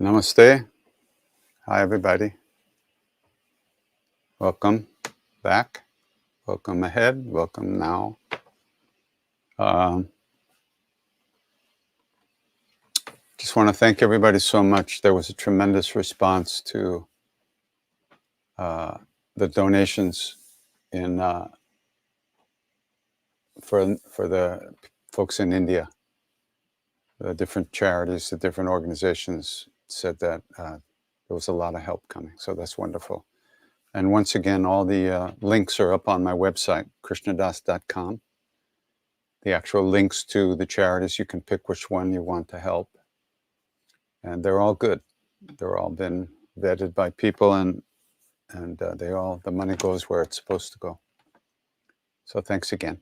Namaste. Hi, everybody. Welcome back. Welcome ahead. Welcome now. Just want to thank everybody so much. There was a tremendous response to the donations in for the folks in India. The different charities, the different organizations said that there was a lot of help coming. So that's wonderful. And once again, all the links are up on my website, krishnadas.com. The actual links to the charities, you can pick which one you want to help. And they're all good. They're all been vetted by people, and the money goes where it's supposed to go. So thanks again.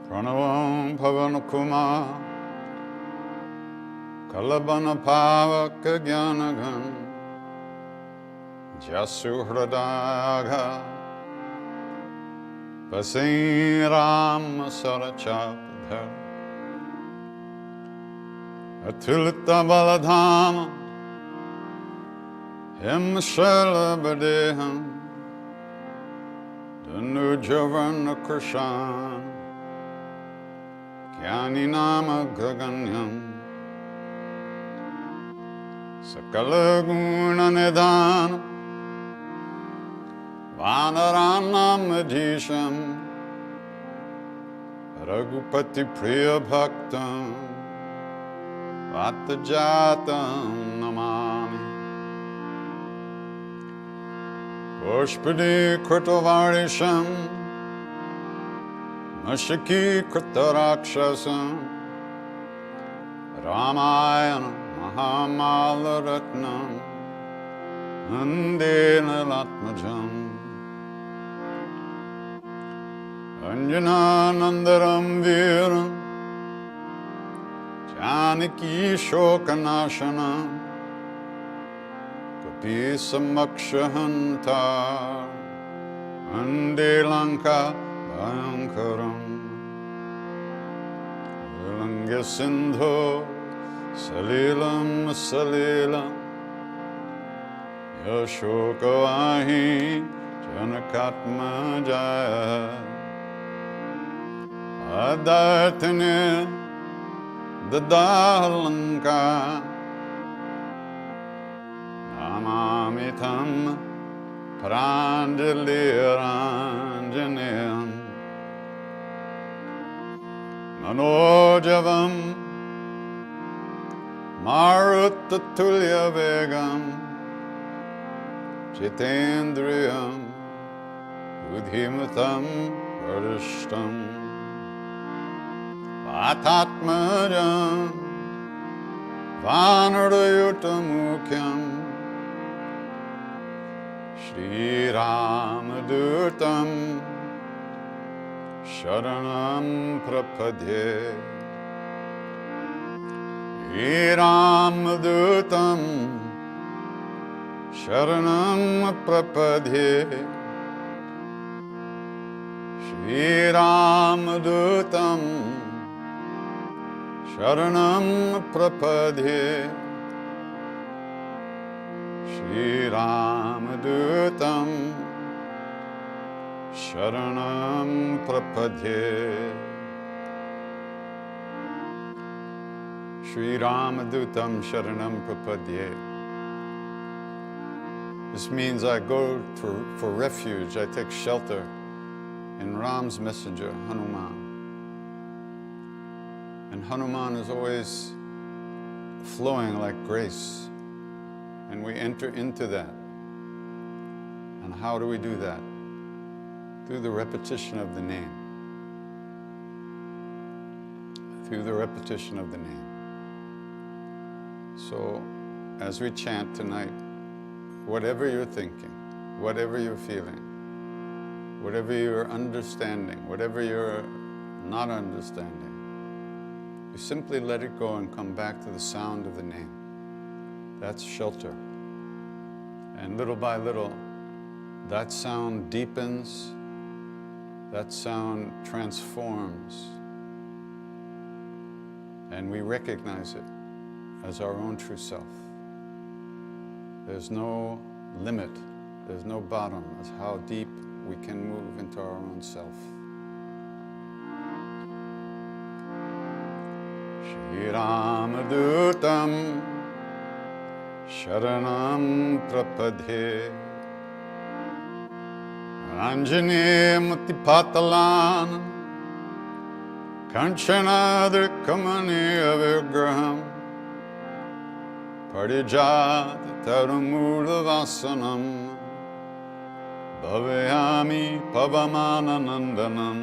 Pranavam Pavanakuma Kalabana Pavaka Gyanagan Jasu Hradaga Pasiram Sarachapadhar Atulita Baladhama Himshala Badeham Danujavan Krishan Jnani Nama Gaganyam Sakala Guna Nidhana Vanaranam Madhisham Raghupati Priya Bhaktam Vatajatam Namami Pushpadi Kritavarisham Mashaki Kritarakshasam Ramayana Mahamalaratnam Andena Latmajam Anjana Nandaram Viram Janaki Shokanashanam Kapi Samakshahantar Ande Lanka Bhayankaram Vilanga Sindho Salilam Salilam Yashokavahi Janakatma Jaya Adartane Dadalanka Namamitam Pranjaliranjanayam Manojavam Marutatulya Vegam Jitendriyam Budhimatam Varishtam Vatatmajam Vanarayutamukyam Shri Ramadutam Sharanam Prapadye Shri Ramadutam Sharanam Prapadye Shri Ramadutam Sharanam Prapadhe. Shri Ramadutam Sharanam Prapadhe. Shri Ramadutam Sharanam Prapadhe. This means I go for refuge, I take shelter in Ram's messenger, Hanuman. And Hanuman is always flowing like grace. And we enter into that. And how do we do that? Through the repetition of the name. Through the repetition of the name. So, as we chant tonight, whatever you're thinking, whatever you're feeling, whatever you're understanding, whatever you're not understanding, you simply let it go and come back to the sound of the name. That's shelter. And little by little, that sound deepens, that sound transforms, and we recognize it as our own true self. There's no limit, there's no bottom as how deep we can move into our own self. Shri Ramadutam Sharanam Prapadhe. Anjane Mutipatalan Kanchanadrikamani Avigraham Parijat Tarumuravasanam Bhavayami Pavamananandanam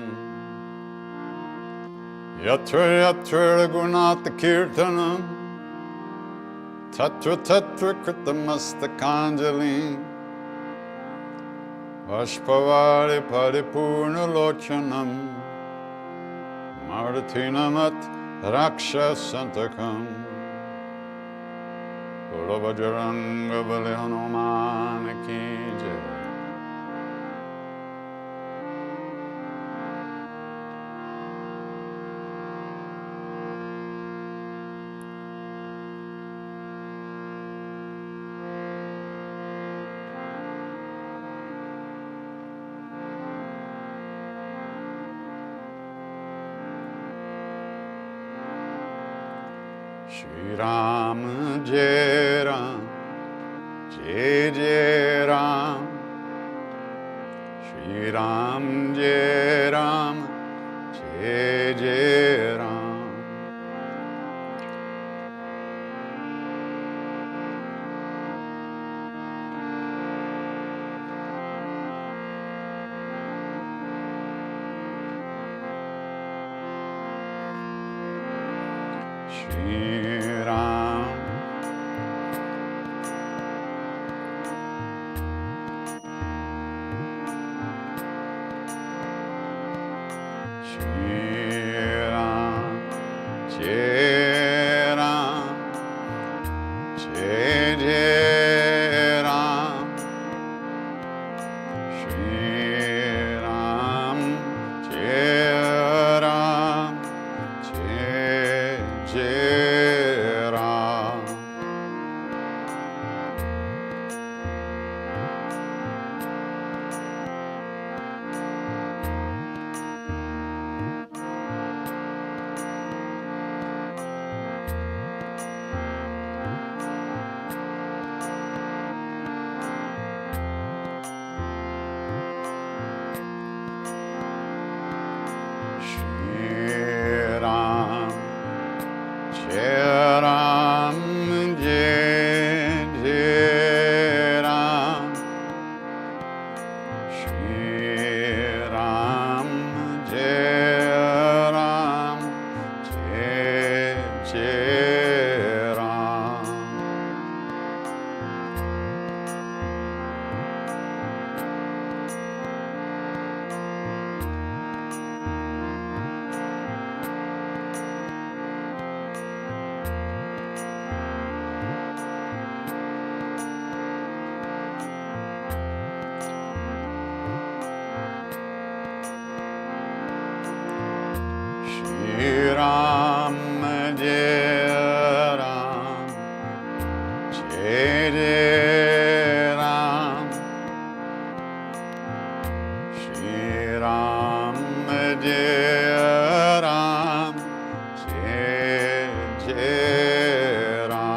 Yatra Yatra Gunata Kirtanam Tatra Tatra Kritamastakanjalim Vashpavari Paripurna Lochanam Martinamat Raksha Santakam Uravajaranga Bali Hanuman Ki Jai. Shri Ram Jai Ram, Jai Jai Ram. Shri Ram Jai Ram, Jai Jai Ram. Shri Ram, Shri Ram, Jai Ram, Jai Jai Ram. Shri Ram, Jai Ram, Jai Jai Ram. Jai Ram, Jai Jai Ram.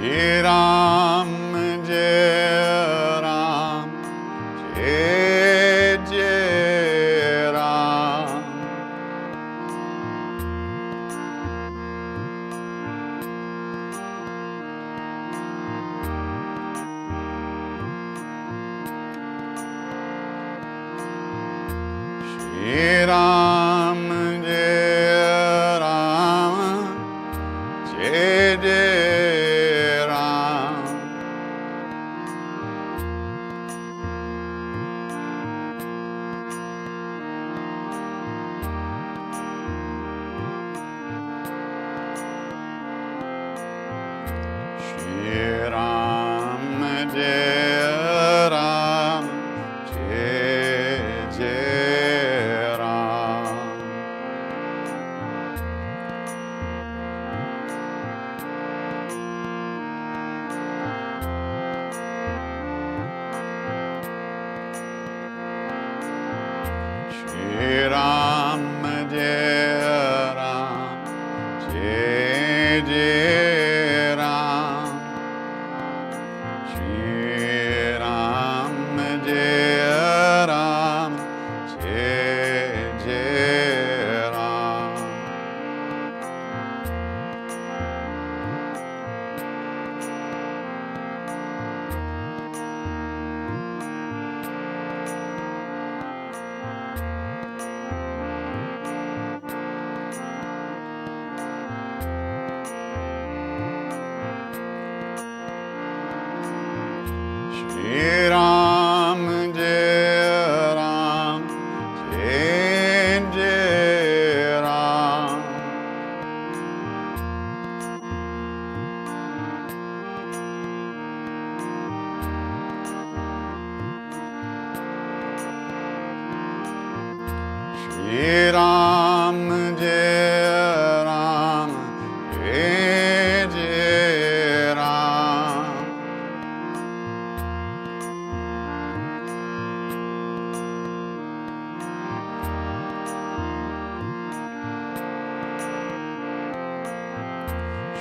Shri Ram, Jai Ram, Jai Jai Ram. Shri Ram, Jai Ram, Jai Jai Ram. Shri Ram, Jai Ram, Jai Jai Ram. Shri Ram, Jai Ram, Jai Jai Ram. Shri Ram, Jai Ram, Jai Jai Ram. Shri Ram, Jai Ram, Jai Jai Ram. Shri Ram, Jai Ram, Jai Jai Ram.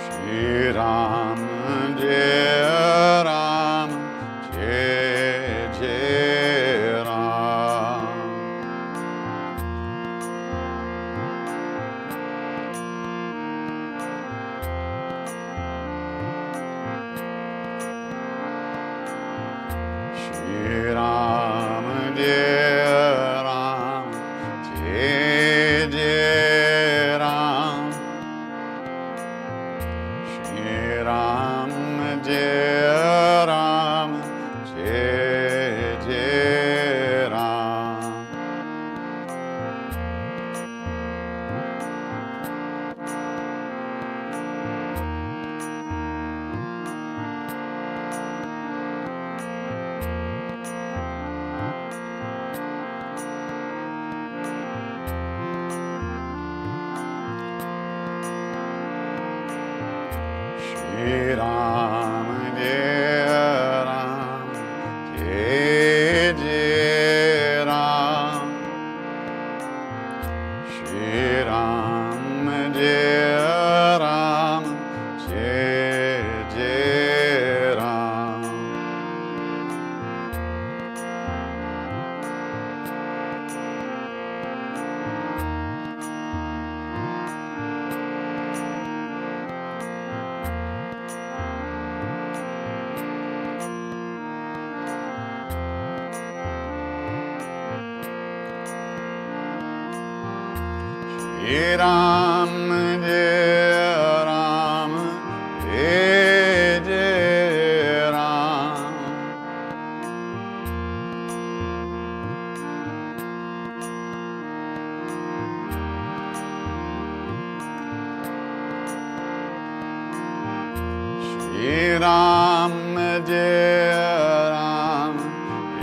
Shri Ram, Jai Ram, Jai Jai Ram. Shri Ram, Jai Ram, Jai Jai Ram. Shri Ram, Jai Ram, Jai Jai Ram. Shri Ram, Jai Ram, Jai Jai Ram. Shri Ram, Jai Ram, Jai Jai Ram. Shri Ram, Jai Ram, Jai Jai Ram. Jai Ram,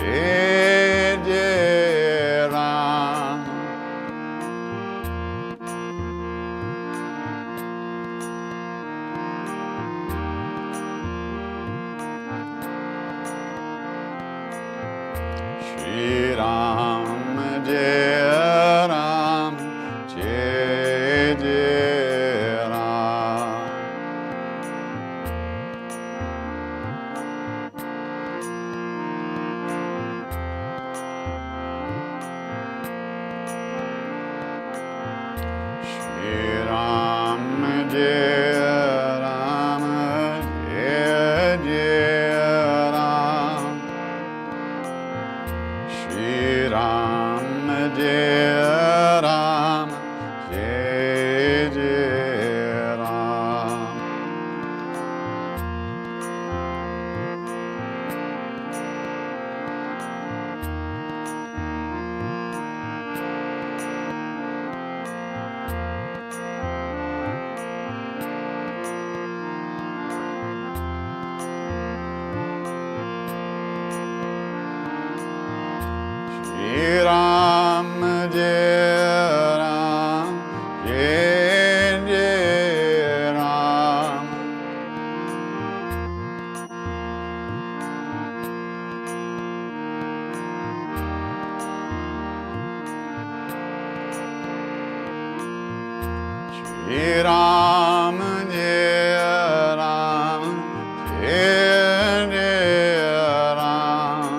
Jai Jai Ram. Shri Ram, Jai Ram, Jai Jai Ram. Shri Ram, Jai Ram, Jai Jai Ram. Shri Ram, Jai Ram, Jai Jai Ram. Shri Ram, Jai Ram, Jai Jai Ram. Shri Ram, Jai Ram, Jai Jai Ram.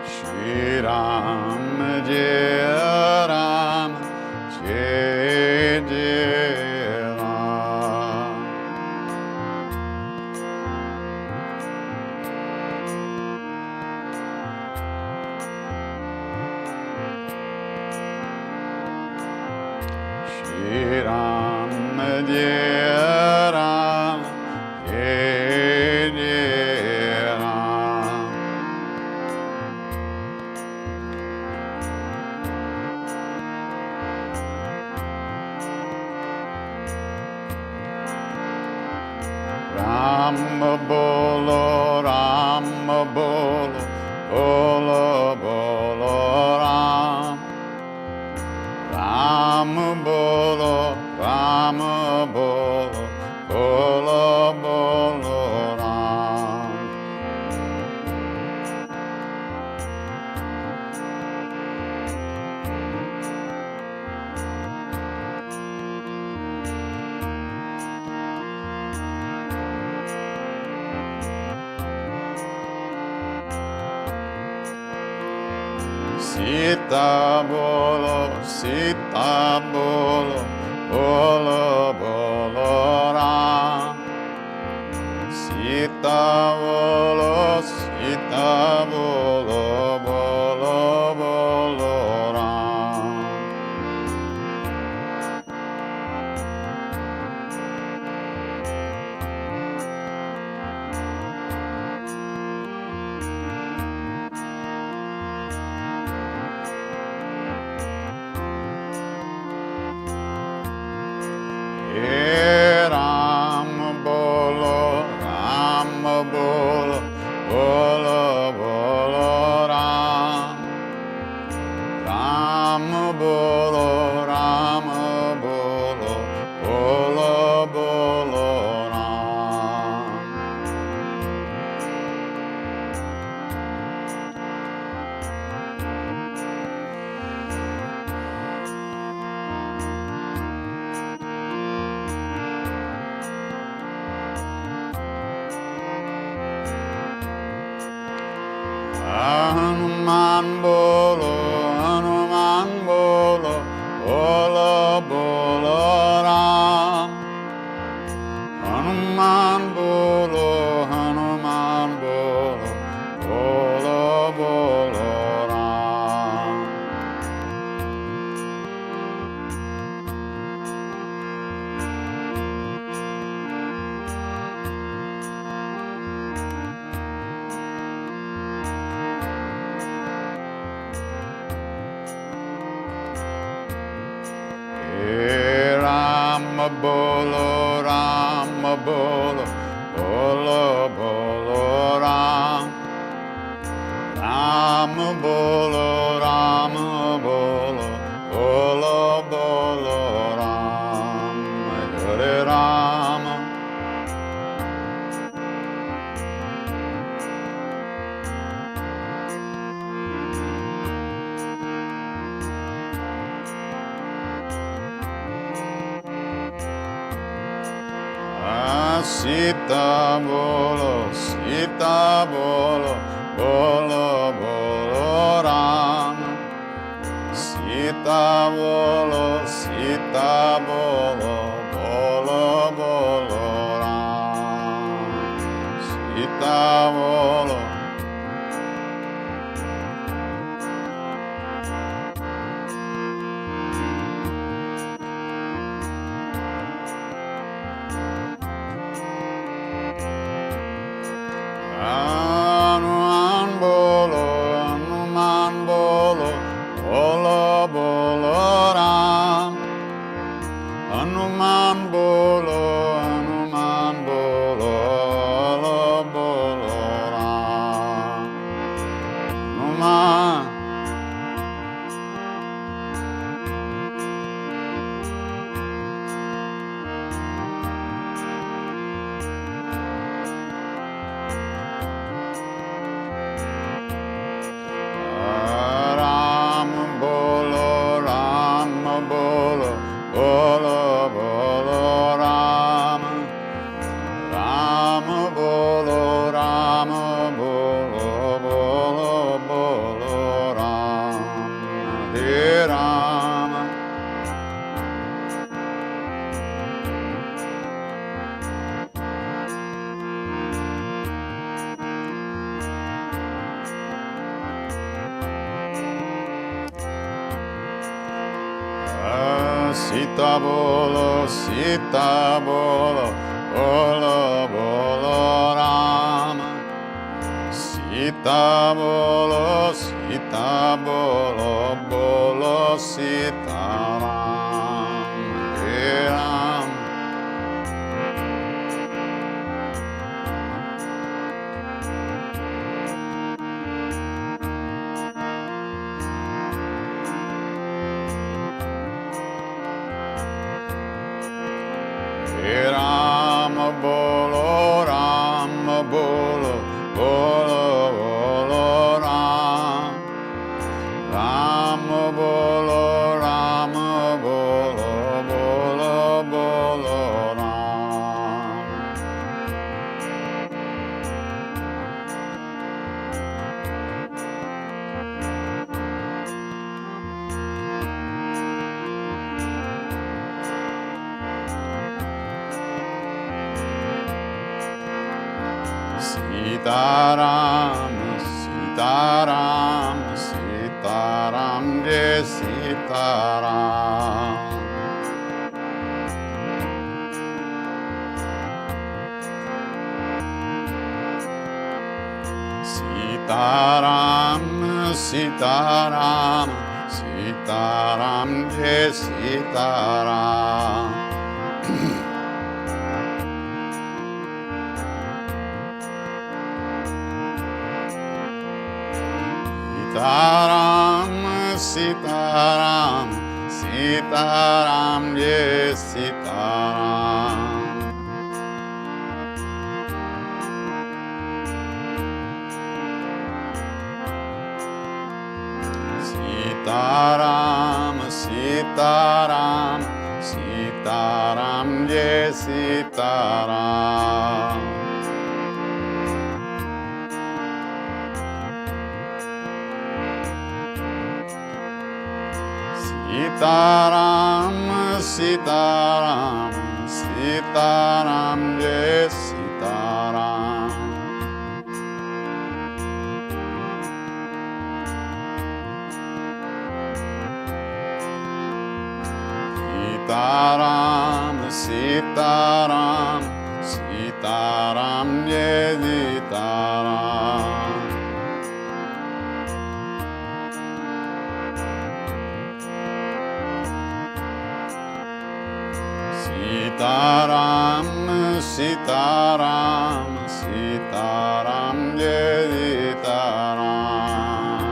Shri Ram, Jai Ram, Jai Jai Ram. Shri Ram, Jai Ram, Jai Jai Ram. Ram bolo, Ram bolo, bolo bolo Ram. Ram bolo, Ram bolo, bolo bolo Ram. Sita bolo, bolo bolo Ram. Sita bolo, bolo bolo Ram. Hey Ram bolo, bolo bolo Ram. Ram bolo, bolo bolo Ram. Hanuman bolo, bolo bolo Ram. Hanuman bolo, bolo bolo Ram. bolo, bolo bolo Ram. Ram bolo, Ram bolo, bolo bolo Ram. Hare Rama. Sita bolo, bolo bolo Ram. Sita bolo, bolo bolo Ram. Sita bolo. Hanuman bolo, bolo bolo Ram. Hanuman bolo, bolo bolo Ram. Hanuman. Bolo bolo Ram. Ram bolo, bolo bolo Ram. Hare Rama. Sita bolo, bolo bolo Ram. Sita bolo, bolo Sita Ram. Hare Ram. Rama bolo, bolo bolo Ram. Rama bolo, bolo bolo Ram. Sitaram, Sitaram, Sitaram, Jai Sitaram. Sitaram, Sitaram, Sitaram, Jai Sitaram. Sitaram, Sitaram, Sitaram, Jai Sitaram. Sitaram, Sitaram, Sitaram, Jai Sitaram. Sitaram, Sitaram, Sitaram, Jai Sitaram. Sitaram, Sitaram, Sitaram, Jai Sitaram. Sitaram, Sitaram, Sitaram, Jai Sitaram.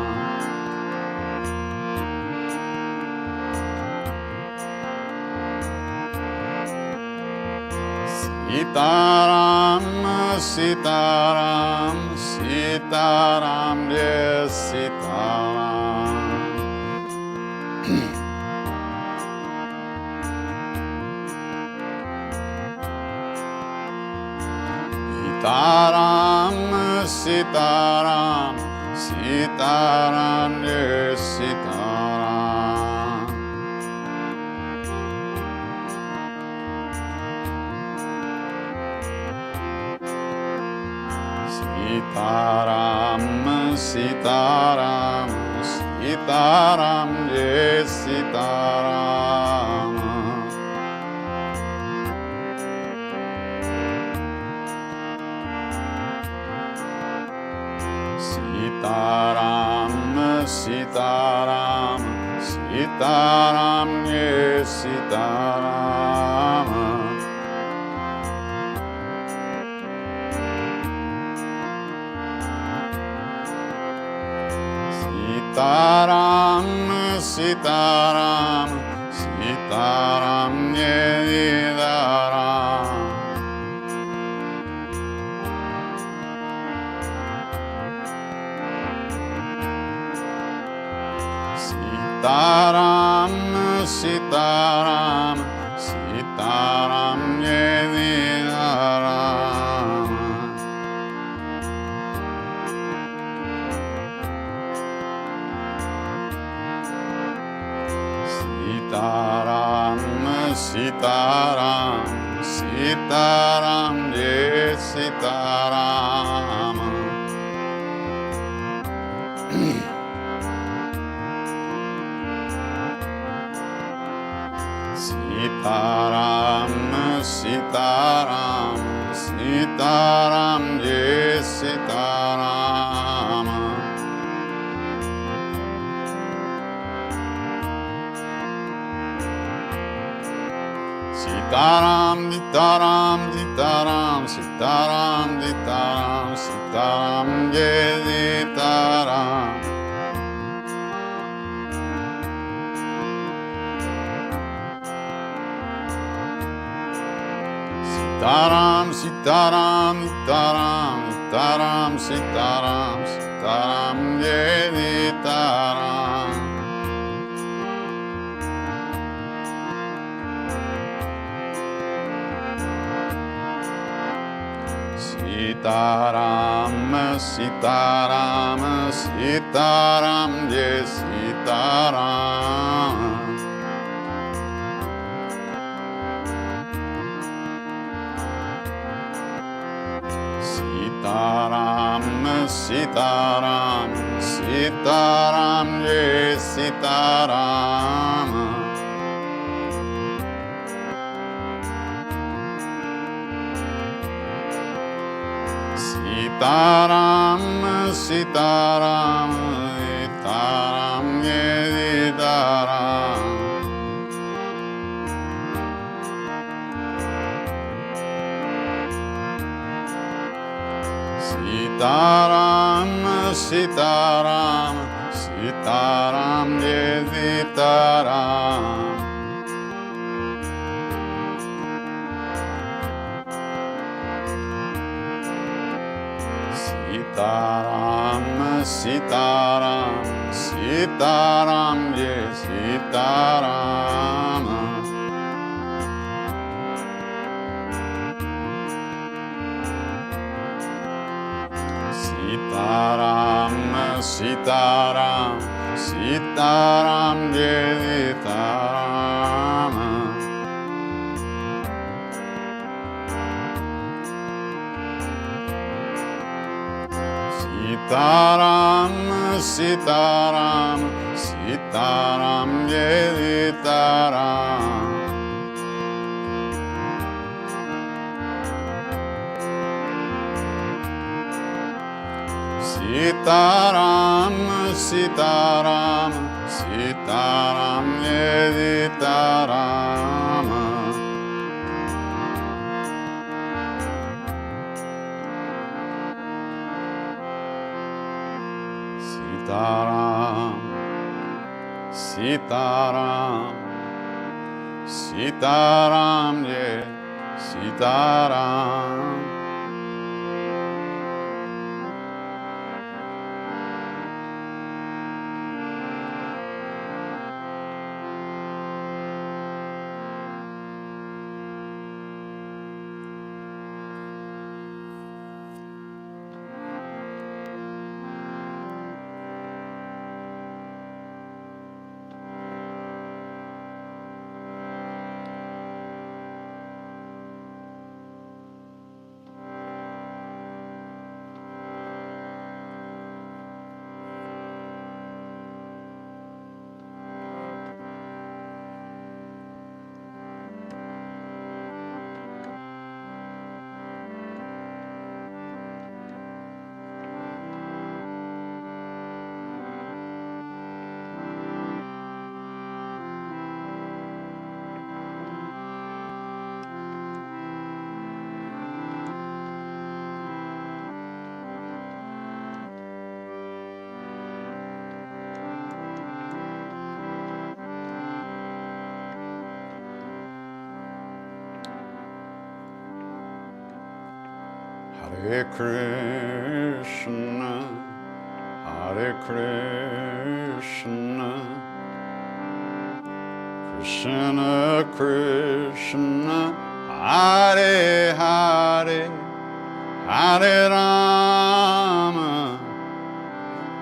Sitaram, Sitaram, Sitaram, Jai Sitaram. Sitaram, Sitaram, Sitaram, Jai Sitaram. Sitaram, Sitaram, Sitaram, Jai Sitaram. Sitaram, Sitaram, Sitaram, Jai Sitaram. Sitaram, Sitaram, Sitaram, Jai Sitaram. Sitaram, Sitaram, Sitaram, Jai Sitaram. Sitaram, Sitaram, Sitaram, Jai Sitaram. Sitaram, Sitaram, Sitaram, Jai Sitaram. Sitaram, Sitaram, Sitaram, Sitaram, Sitaram, Sitaram, Jai Sitaram. Sitaram, Sitaram, Sitaram, Sitaram, Sitaram, Sitaram, Jai Sitaram. Sitaram, Sitaram, Sitaram, Jai Sitaram. Sitaram, Sitaram, Sitaram, Jai Sitaram. Sitaram, Sitaram, Sitaram, Jai Sitaram. Sitaram, Sitaram, Sitaram, Jai Sitaram. Sitaram, Sitaram, Sitaram, Jai Sitaram. Sitaram, Sitaram, Sitaram, Jai Sitaram. Sitaram, Sitaram, Sitaram, Jai Sitaram. Sitaram, Sitaram, Sitaram, Jai Sitaram. Sitaram, Sitaram, Sitaram, Jai Sitaram. Hare Krishna, Hare Krishna, Krishna Krishna, Hare Hare, Hare Rama,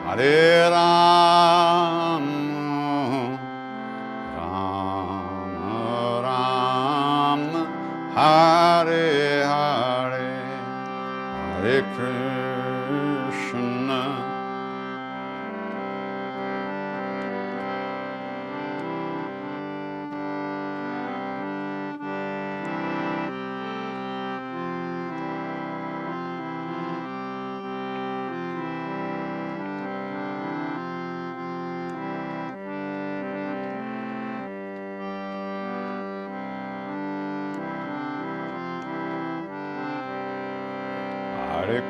Hare Rama, Rama Rama, Hare Hare, Hare Krishna. Hare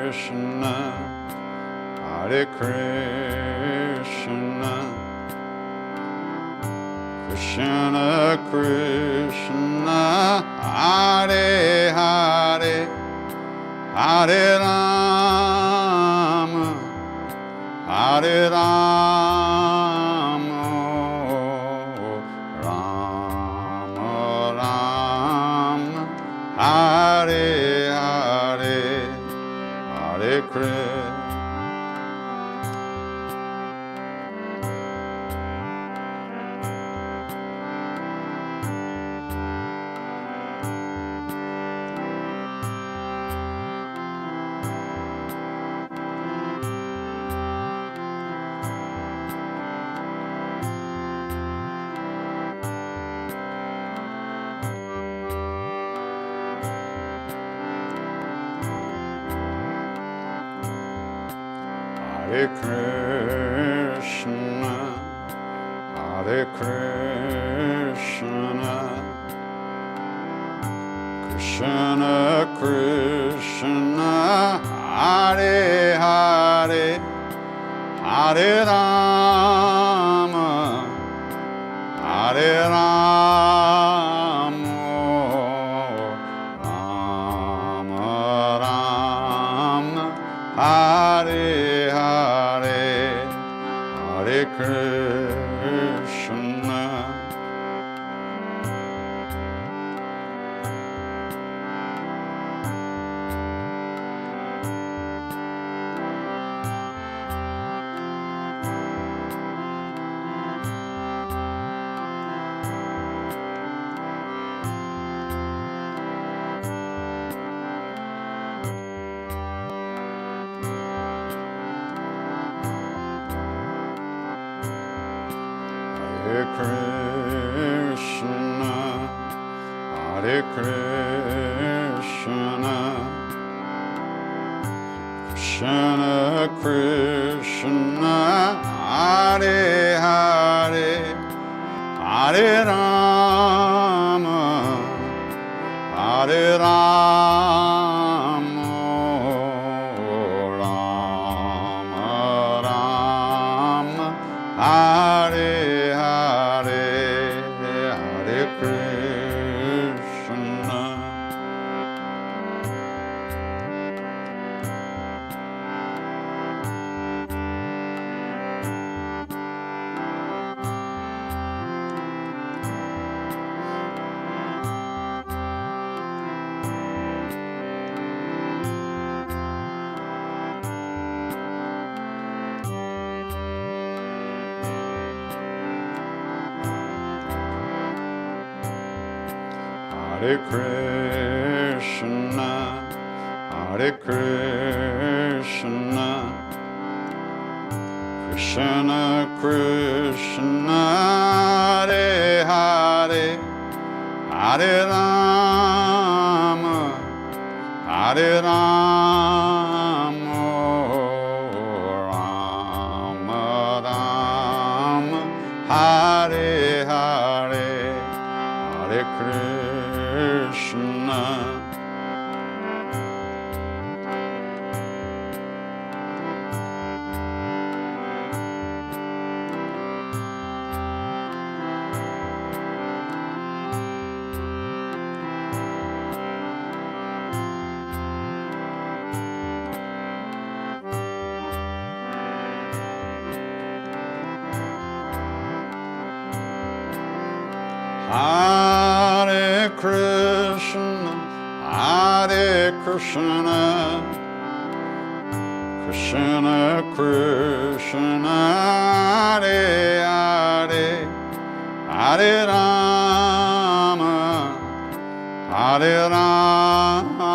Krishna, Hare Krishna, Krishna Krishna, Hare Hare, Hare Rama, Hare Rama, Rama Rama, Hare Hare, Hare Krishna. Hare Krishna, Hare Krishna, Krishna Krishna, Hare Hare, Hare Rama, Hare Rama, Rama Rama, Hare Hare, Hare Krishna. Hare Krishna, Hare Krishna, Krishna Krishna, Hare Hare, Hare Rama, Hare Rama, Rama Hare Krishna, Hare Krishna, Krishna Krishna, Hare Hare, Hare Rama, Hare Rama, Rama Rama, Hare Hare, Hare Krishna. Hare Krishna, Hare Krishna, Krishna Krishna, Hare Hare, Hare Rama, Hare Rama,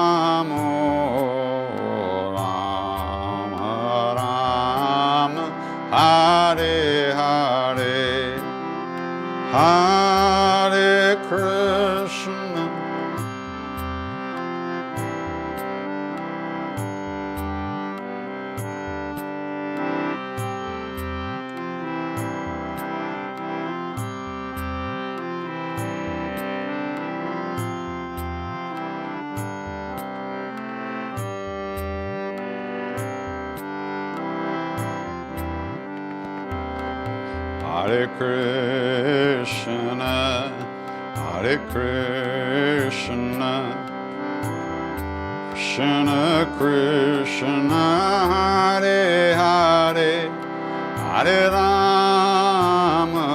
Rama Rama, Hare Hare, Hare Krishna. Hare Krishna, Hare Krishna, Krishna Krishna, Hare Hare, Hare Rama,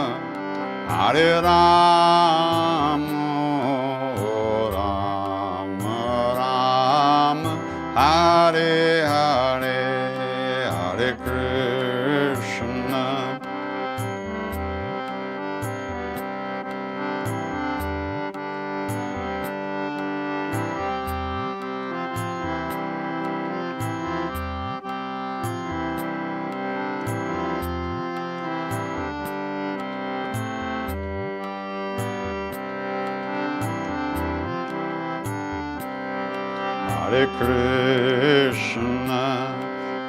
Hare Rama, Rama Rama, Hare Hare, Hare Krishna. Hare Krishna,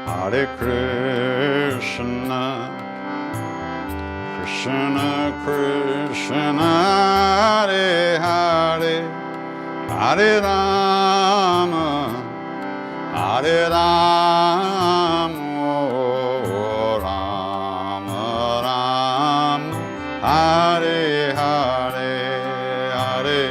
Hare Krishna, Krishna Krishna, Hare Hare, Hare Rama, Hare Rama, Rama Rama, Hare Hare, Hare.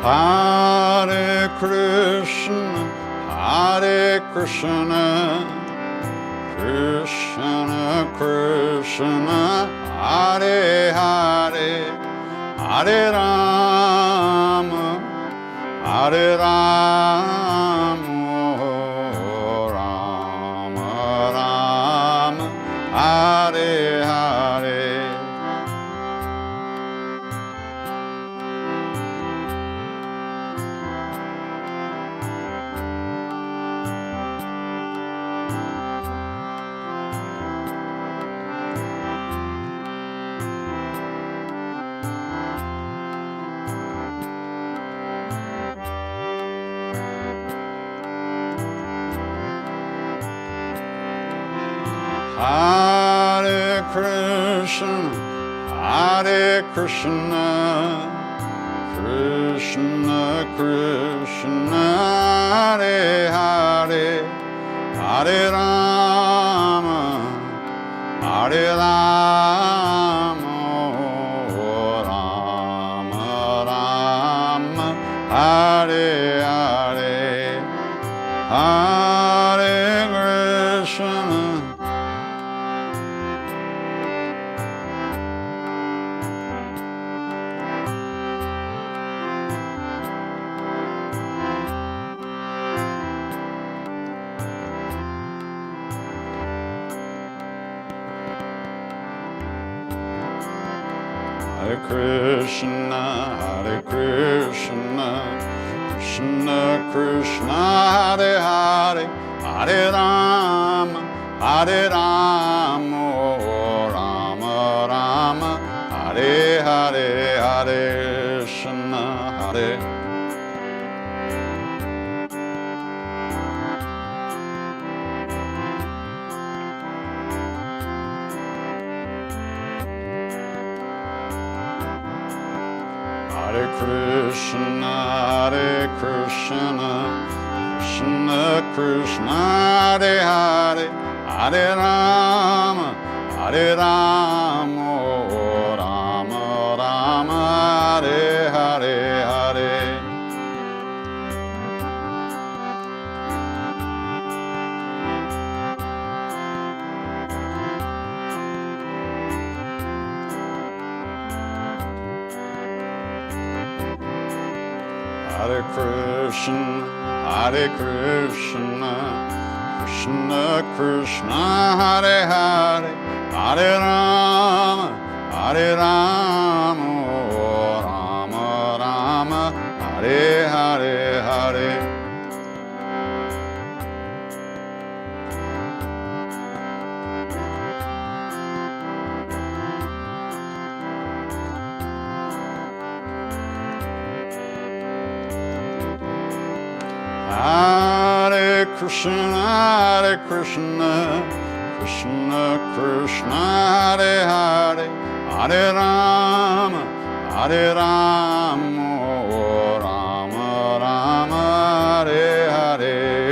Hare Krishna, Hare Krishna, Krishna Krishna, Hare Hare, Hare Rama, Hare Rama, Rama Rama, Hare Hare. Hare Krishna, Hare Krishna, Krishna Krishna, Hare Hare, Hare Rama, Hare Rama, Rama Rama, Hare Hare, Hare Hare Krishna, Krishna Krishna, Hare Hare, Hare Rama, Rama Rama, Hare Hare, Hare Krishna, Hare Krishna, Krishna Krishna, Hare Hare, Hare Rama, Rama Rama, Hare Hare, Hare Krishna, Krishna Krishna, Hare Hare, Hare Rama, Rama Rama, Hare Hare, Hare Krishna, Krishna Krishna, Hare Hare, Hare Rama, Rama Rama, Hare Hare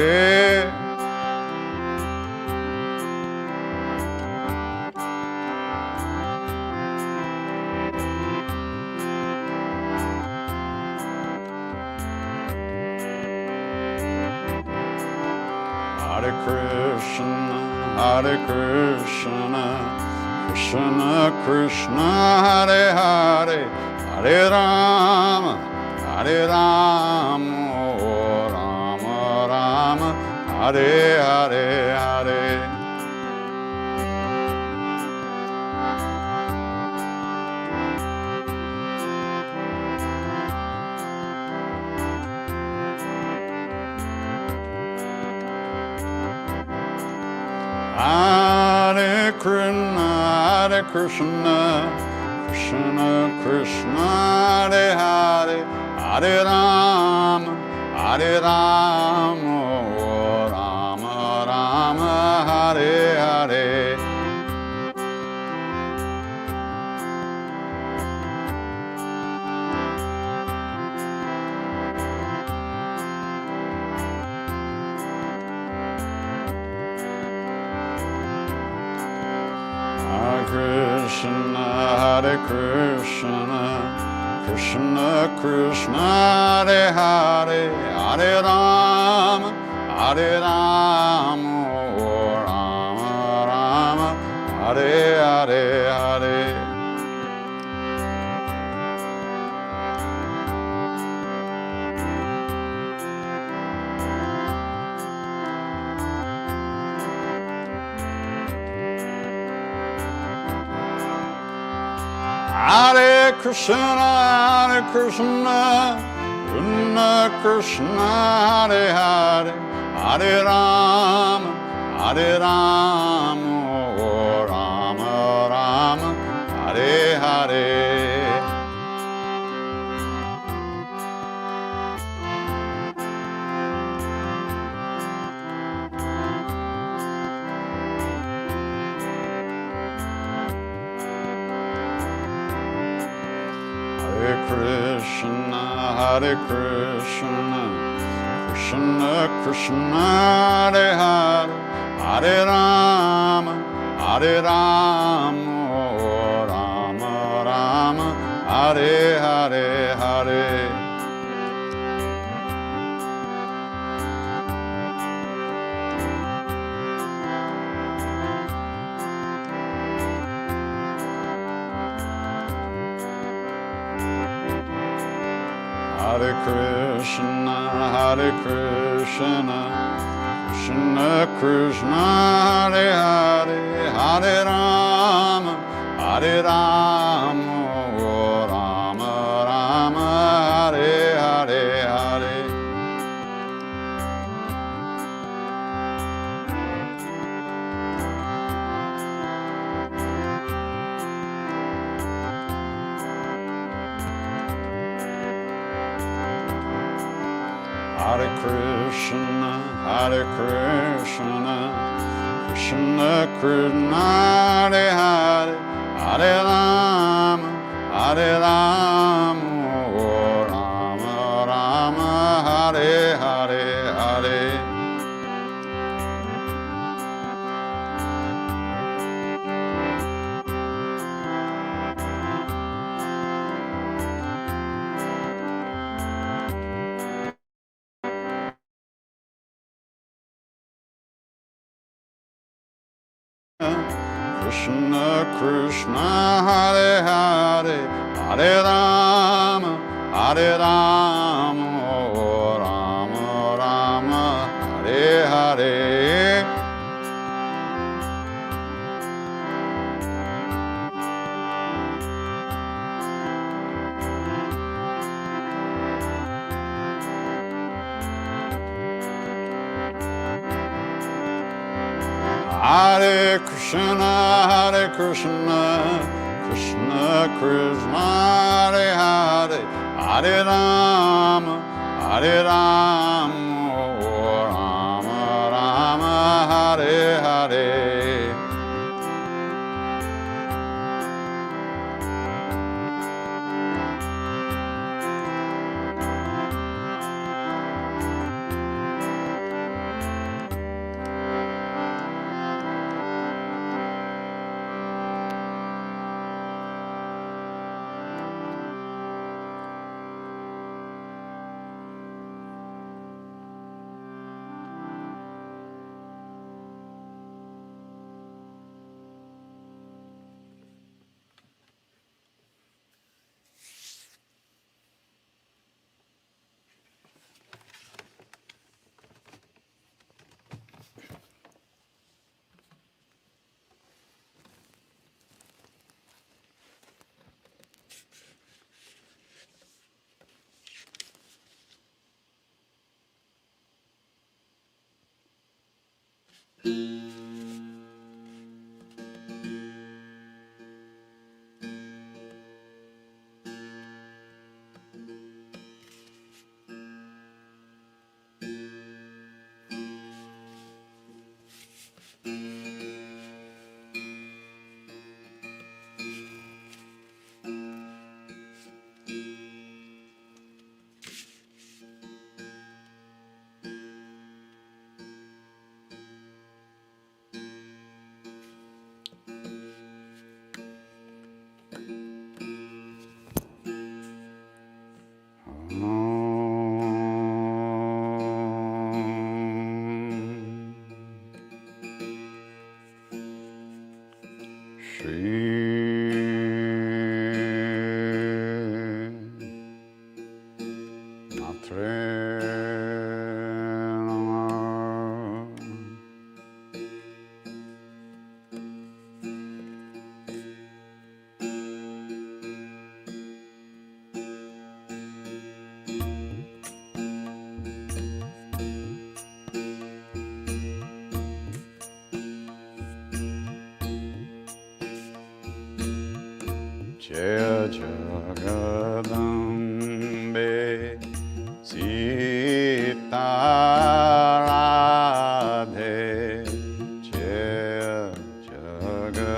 Hare Krishna, Krishna Krishna, Hare Hare, Hare Rama, Rama Rama, Hare Hare, Hare Krishna, Krishna, Hare Hare, Hare Rama, Rama Rama, Hare Hare Krishna, Krishna Krishna, Hare Hare, Hare Rama, Rama Rama, Hare Hare, Hare Hare Krishna, Krishna Krishna, Hare Hare, Hare Rama, Rama Rama, Hare Hare Krishna, Krishna Krishna, Hare Hare, Hare Rama, Rama Rama, Hare Hare, Hare Hare Krishna, Krishna Krishna, Hare Hare, Hare Rama, Rama Hare Krishna, Krishna Krishna, Hare Hare, Hare Rama, Hare Rama, Rama Rama, Hare Hare, Hare. Krishna Krishna, Hare Hare, Hare Rama, Hare Rama, Rama Rama, Hare Hare. Hare Krishna, Krishna Krishna, Hare Hare, Hare Rama, Hare Rama, Rama Rama, Hare Hare. Jaya Jagadambe Sita Radhe, Jaya Jagadambe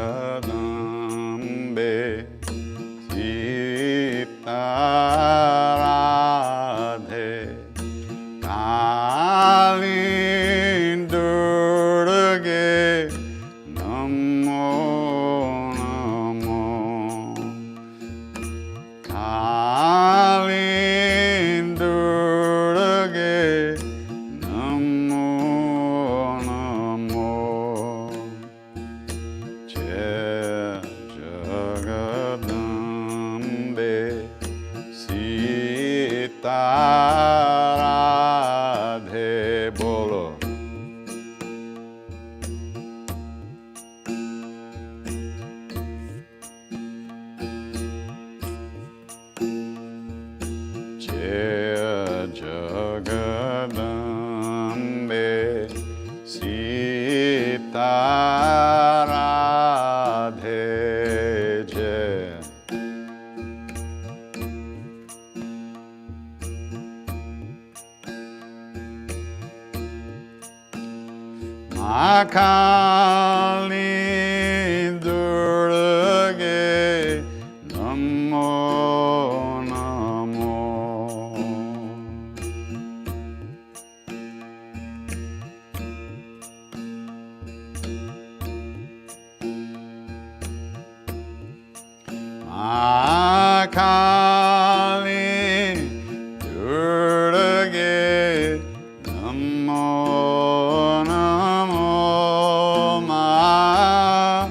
Sita Radhe, Kali Durge Namo Radhe Bolo. Jaya Jagadambe Sita Radhe Jaya. Kali Durga Namo Namo. Ma Kali Durga Namo Namo. Ma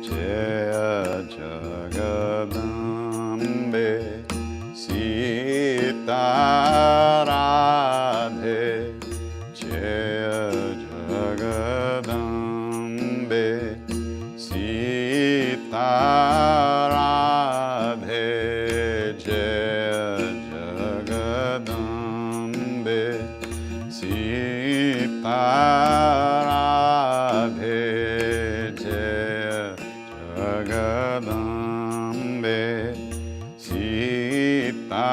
Jaya Jagadambe Sita Radhe. Jaya Jagadambe Sita Radhe. Jaya Jagadambe Sita Radhe. Jaya Jagadambe Sita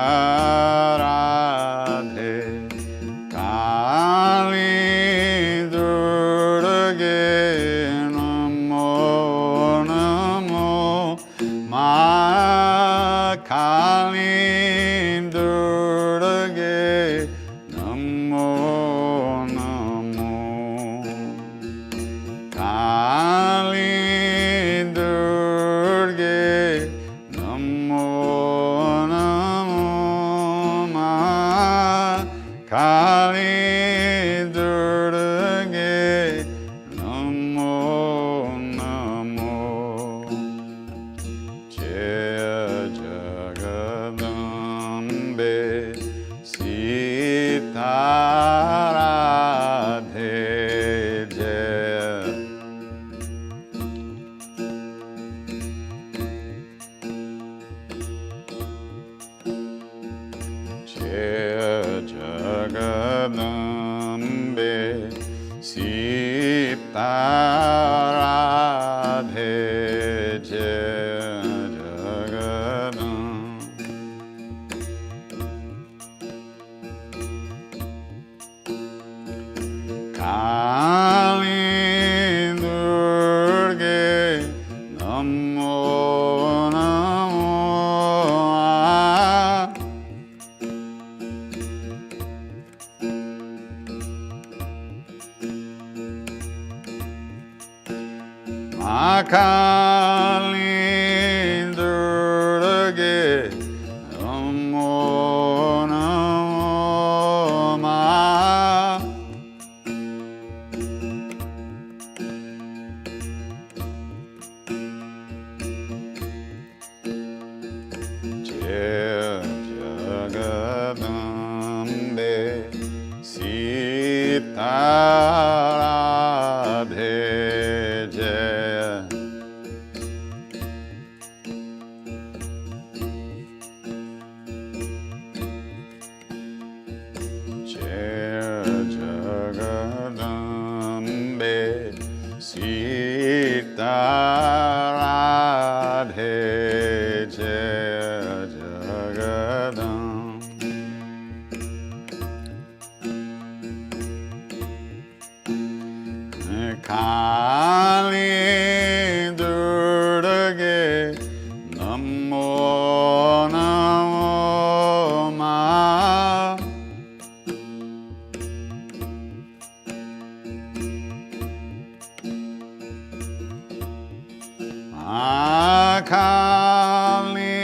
Radhe. Kali Durga Namo Namo. Ma Kali Durga Namo Namo. Kali Durga Namo Namo. Ma Kali Durga Namo Namo. Jaya Jagadambe Sita Radhe. Jaya Jaya Jagadambe Sita Radhe. Jaya Jagadambe Kali Durga Namo Namo. Ma Kali Durga Namo Namo. Ma Jaya Jagadambe Sita Radhe. Jaya Jaya Jagadambe Sita Radhe. Jaya Jagadambe Kali Durga Namo Namo. Ma Kali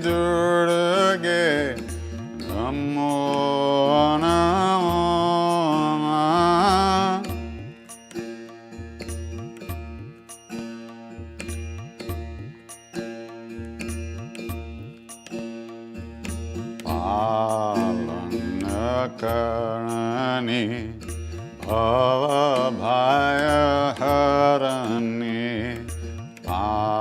Durga Namo Namo. Ma Palankarani Bhava Bhaya Harani. Palankarani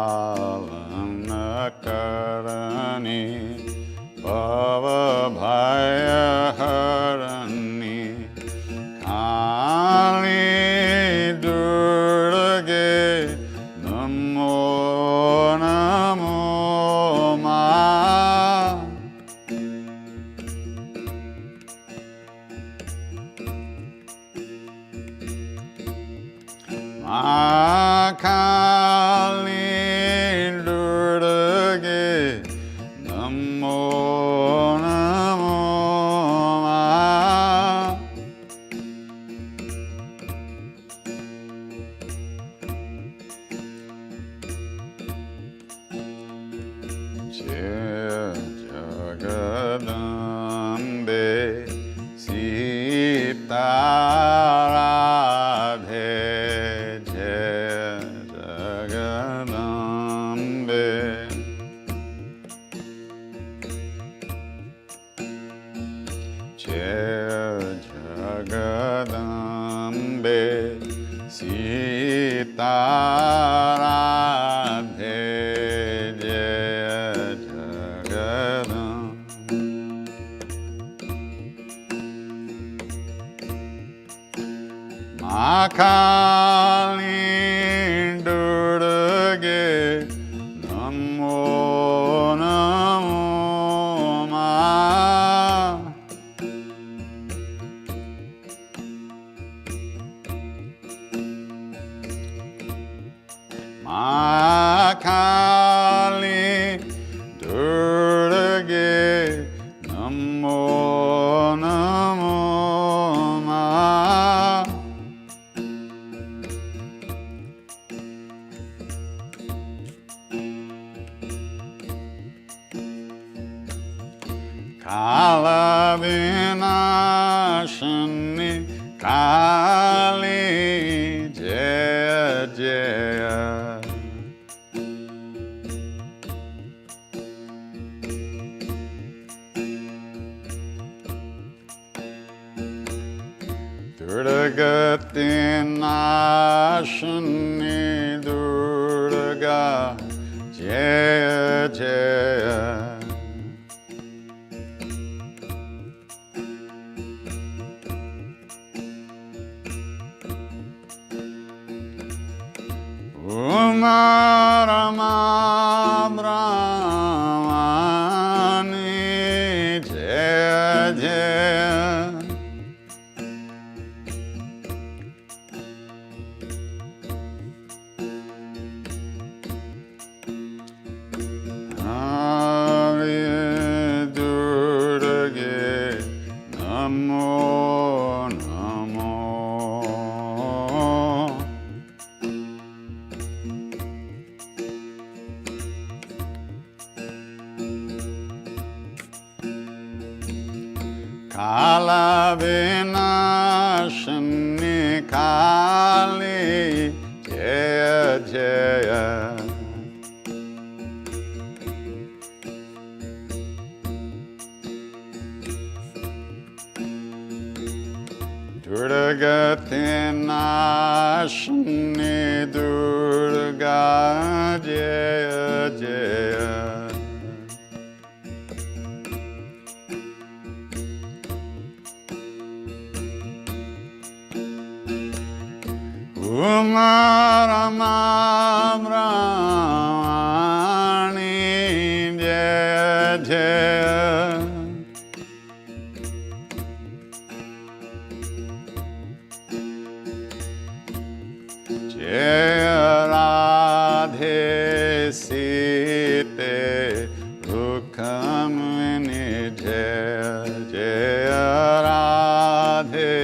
Bhava Bhaya Harani. Kali Durga Namo Namo. Ma Kali Durga Namo Namo Ma Jaya Jagadambe Sita Radhe Jaya Jagadambe Jaya Jagadambe Sita Radhe Jaya Jagadambe Ma Kali Durga Namo Namo Ma Ma Kali Durga Namo Namo Ma Kala Vinashani Kali Jaya Jaya Durgati Nashani Durga Jaya Jaya Umaramani Jaya Jaya Hari Durga Namo Namo Kala Vinashani Kali Jaya Jaya Durgati Nashani Durga Jaya Jaya Umaramani Jaya Jaya Jaya Radhe Sita Rukhamini Jaya Jaya Radhe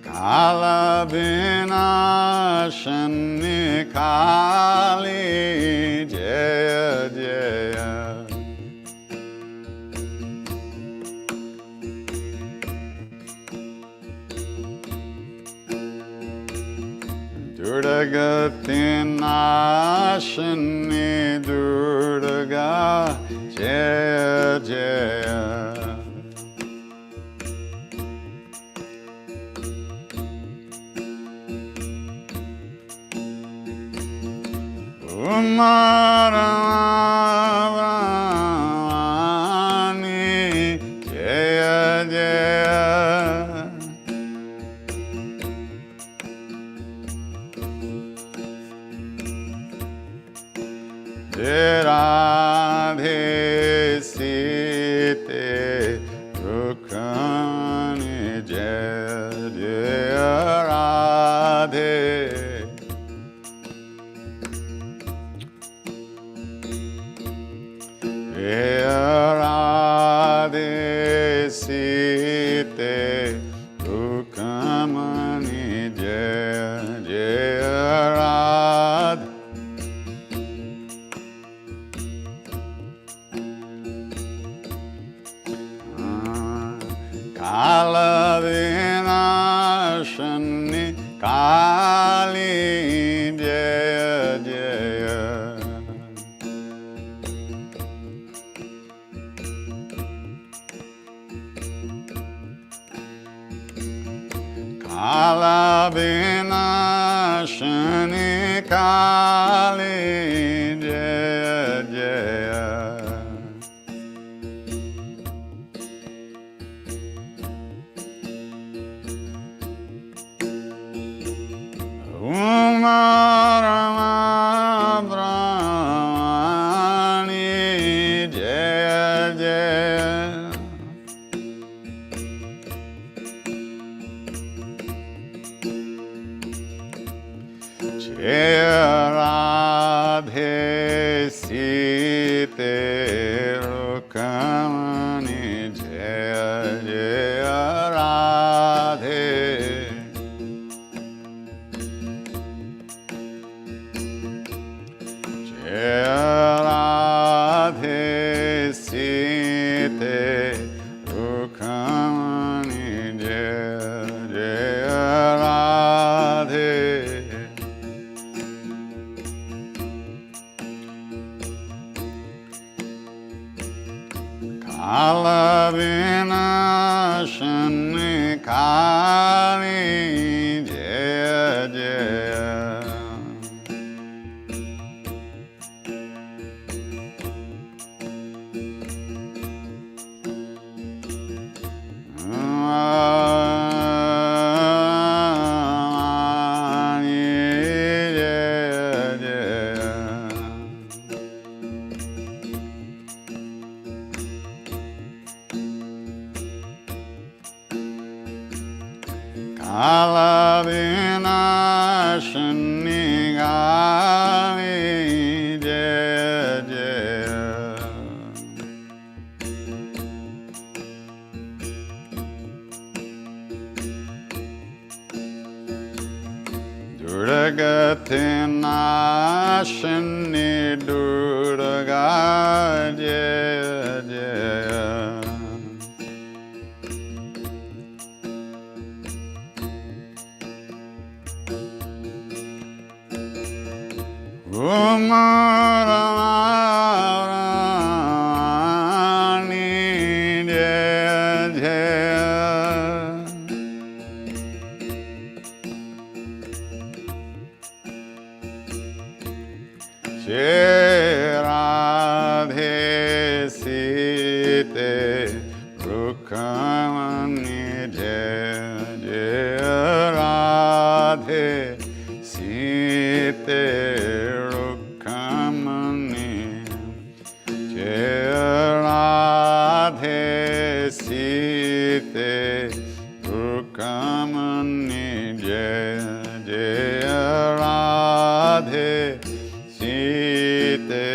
Kala Vinashani Kali Jaya Jaya Durgati Nashani Durga Jaya Jaya Umaramani Jaya Jaya Radhe Sita Radhe Sita Rukmani Jaya Jaya Radhe Kala Vinashani Kali Jaya Jaya Kala Vinashani Kali Jaya Jaya Umaramadrani Jaya Jaya Jaya Radhe Sita Rukmani Jaya Jaya Radhe Radhe Sita Rukmani Jaya Jaya Radhe Kala Vinashani Kali Jaya Jaya Kala Vinashani Kali Jaya Jaya Durgati Nashani Durga Jaya Jaya Umarani Jaya Jaya Jaya Radhe Sita Rukmani Jaya Jaya Radhe Sita Rukmani Jaya Radhe Sita Rukmani Jaya Jaya Radhe Sita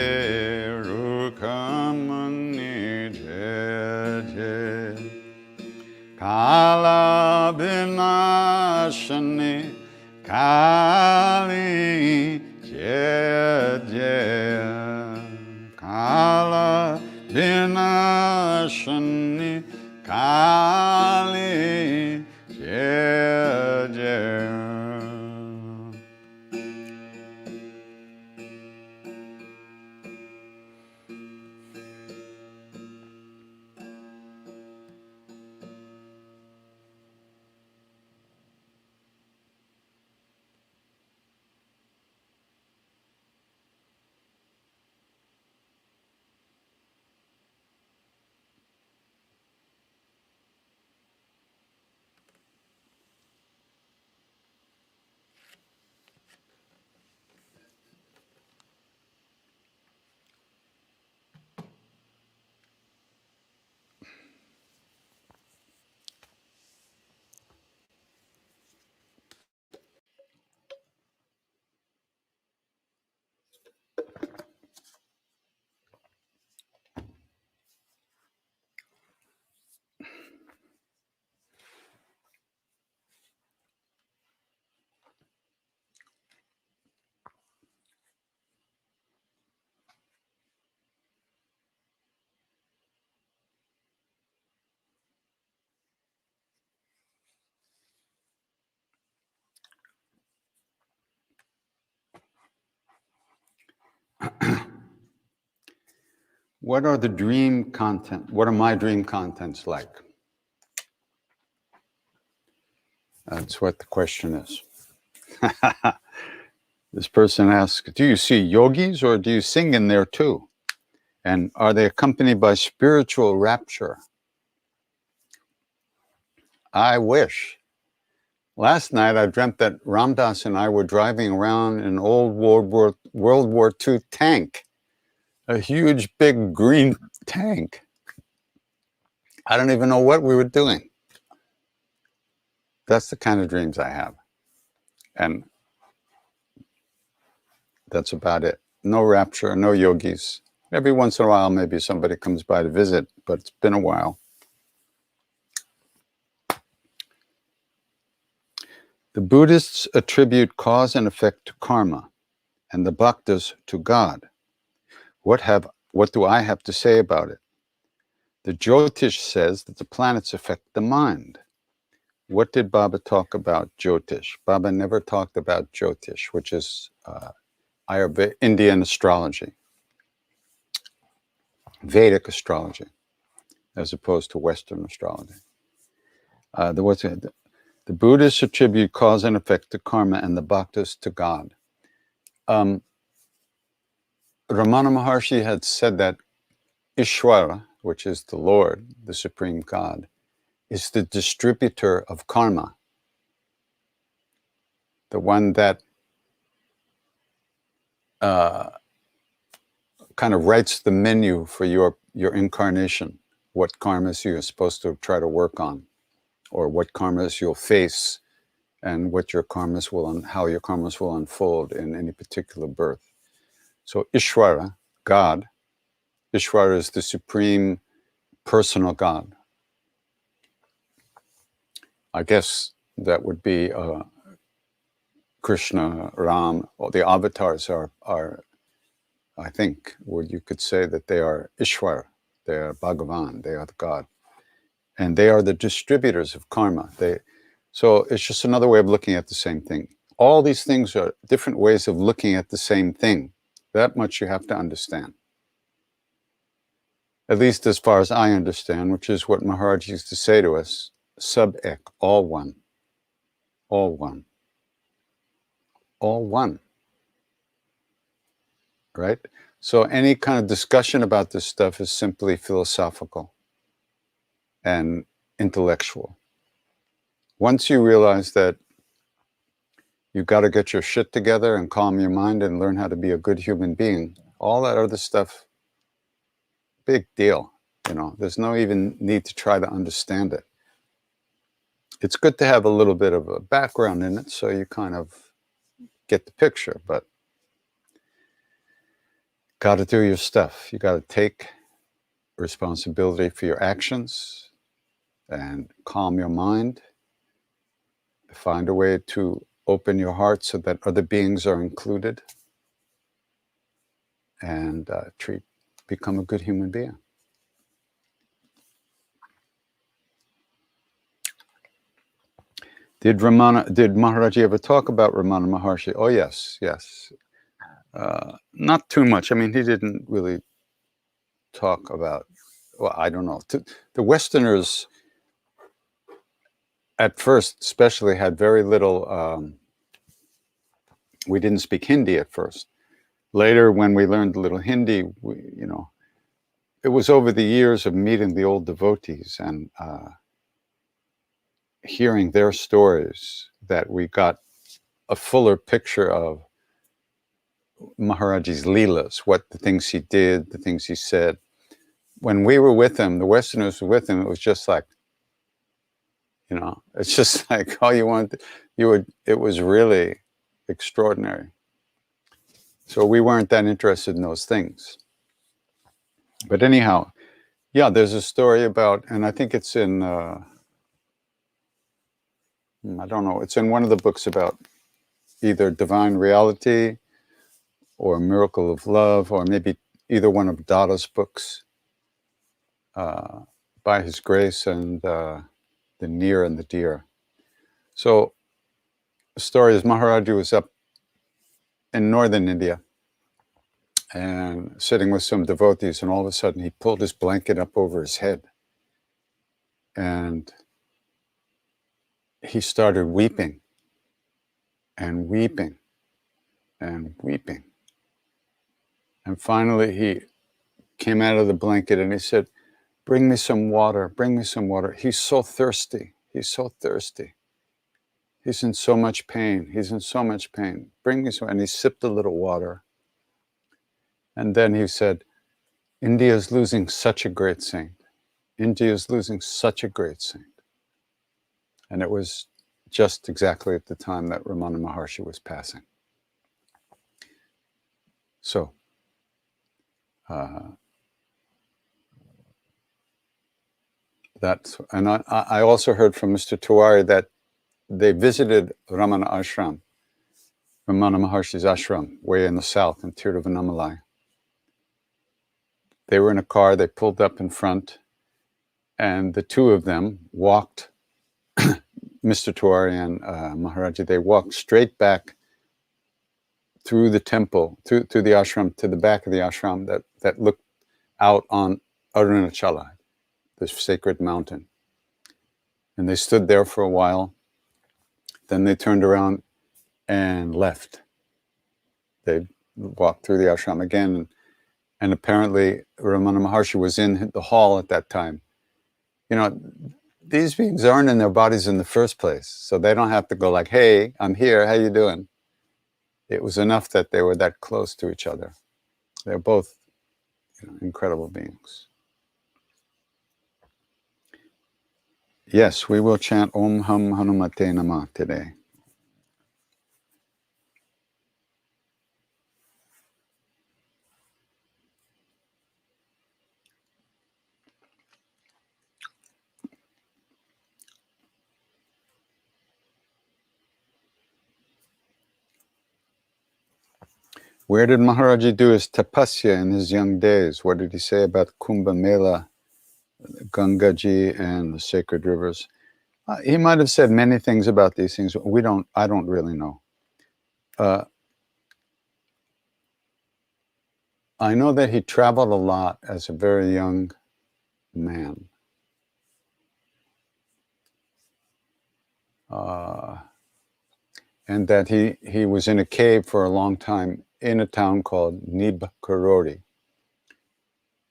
What are the dream content? What are my dream contents like? That's what the question is. This person asks, do you see yogis or do you sing in there too? And are they accompanied by spiritual rapture? I wish. Last night I dreamt that Ramdas and I were driving around an old World War II tank, a huge big green tank. I don't even know what we were doing. That's the kind of dreams I have. And that's about it. No rapture, no yogis. Every once in a while, maybe somebody comes by to visit, but it's been a while. The Buddhists attribute cause and effect to karma, and the Bhaktas to God. What do I have to say about it? The Jyotish says that the planets affect the mind. What did Baba talk about Jyotish? Baba never talked about Jyotish, which is Indian astrology, Vedic astrology, as opposed to Western astrology. The Buddhists attribute cause and effect to karma and the Bhaktas to God. Ramana Maharshi had said that Ishvara, which is the Lord, the Supreme God, is the distributor of karma, the one that kind of writes the menu for your incarnation, what karmas you're supposed to try to work on, or what karmas you'll face, and what your karmas how your karmas will unfold in any particular birth. So Ishvara, God, Ishvara is the supreme personal God. I guess that would be Krishna, Ram, or the avatars are I think, you could say that they are Ishvara, they are Bhagavan, they are the God. And they are the distributors of karma. So it's just another way of looking at the same thing. All these things are different ways of looking at the same thing. That much you have to understand. At least as far as I understand, which is what Maharaj used to say to us, sub ek, all one. All one. All one. Right? So any kind of discussion about this stuff is simply philosophical and intellectual. Once you realize that you've got to get your shit together and calm your mind and learn how to be a good human being, all that other stuff, big deal. There's no even need to try to understand it. It's good to have a little bit of a background in it so you kind of get the picture, but got to do your stuff. You got to take responsibility for your actions and calm your mind. Find a way to open your heart so that other beings are included, and become a good human being. Did Maharaji ever talk about Ramana Maharshi? Oh yes. Not too much. I mean, he didn't really talk about, well, I don't know. The Westerners at first especially had very little, we didn't speak Hindi at first. Later, when we learned a little Hindi, it was over the years of meeting the old devotees and hearing their stories that we got a fuller picture of Maharaji's leelas, what the things he did, the things he said. When we were with him, the Westerners were with him, it was just like, it's just like all you want, it was really extraordinary. So we weren't that interested in those things. But anyhow, yeah, there's a story about, and I think it's in, I don't know, it's in one of the books about either Divine Reality or Miracle of Love, or maybe either one of Dada's books, By His Grace and The Near and the Dear. So the story is Maharaji was up in northern India, and sitting with some devotees, and all of a sudden he pulled his blanket up over his head and he started weeping and weeping and weeping. And finally he came out of the blanket and he said, "Bring me some water, bring me some water. He's so thirsty, he's so thirsty. He's in so much pain, he's in so much pain. Bring me some." And he sipped a little water. And then he said, "India is losing such a great saint. India is losing such a great saint." And it was just exactly at the time that Ramana Maharshi was passing. So, that's, and I also heard from Mr. Tiwari that they visited Ramana Ashram, Ramana Maharshi's ashram, way in the south in Tiruvannamalai. They were in a car, they pulled up in front, and the two of them walked, Mr. Tiwari and Maharaji, they walked straight back through the temple, through the ashram, to the back of the ashram that looked out on Arunachala, this sacred mountain. And they stood there for a while. Then they turned around and left. They walked through the ashram again. And apparently Ramana Maharshi was in the hall at that time. You know, these beings aren't in their bodies in the first place. So they don't have to go like, "Hey, I'm here, how you doing?" It was enough that they were that close to each other. They're both, you know, incredible beings. Yes, we will chant Om Ham Hanumate Namah today. Where did Maharaji do his tapasya in his young days? What did he say about Kumbh Mela, Gangaji, and the sacred rivers? He might have said many things about these things. I don't really know. I know that he traveled a lot as a very young man. And that he was in a cave for a long time in a town called Nibkarori,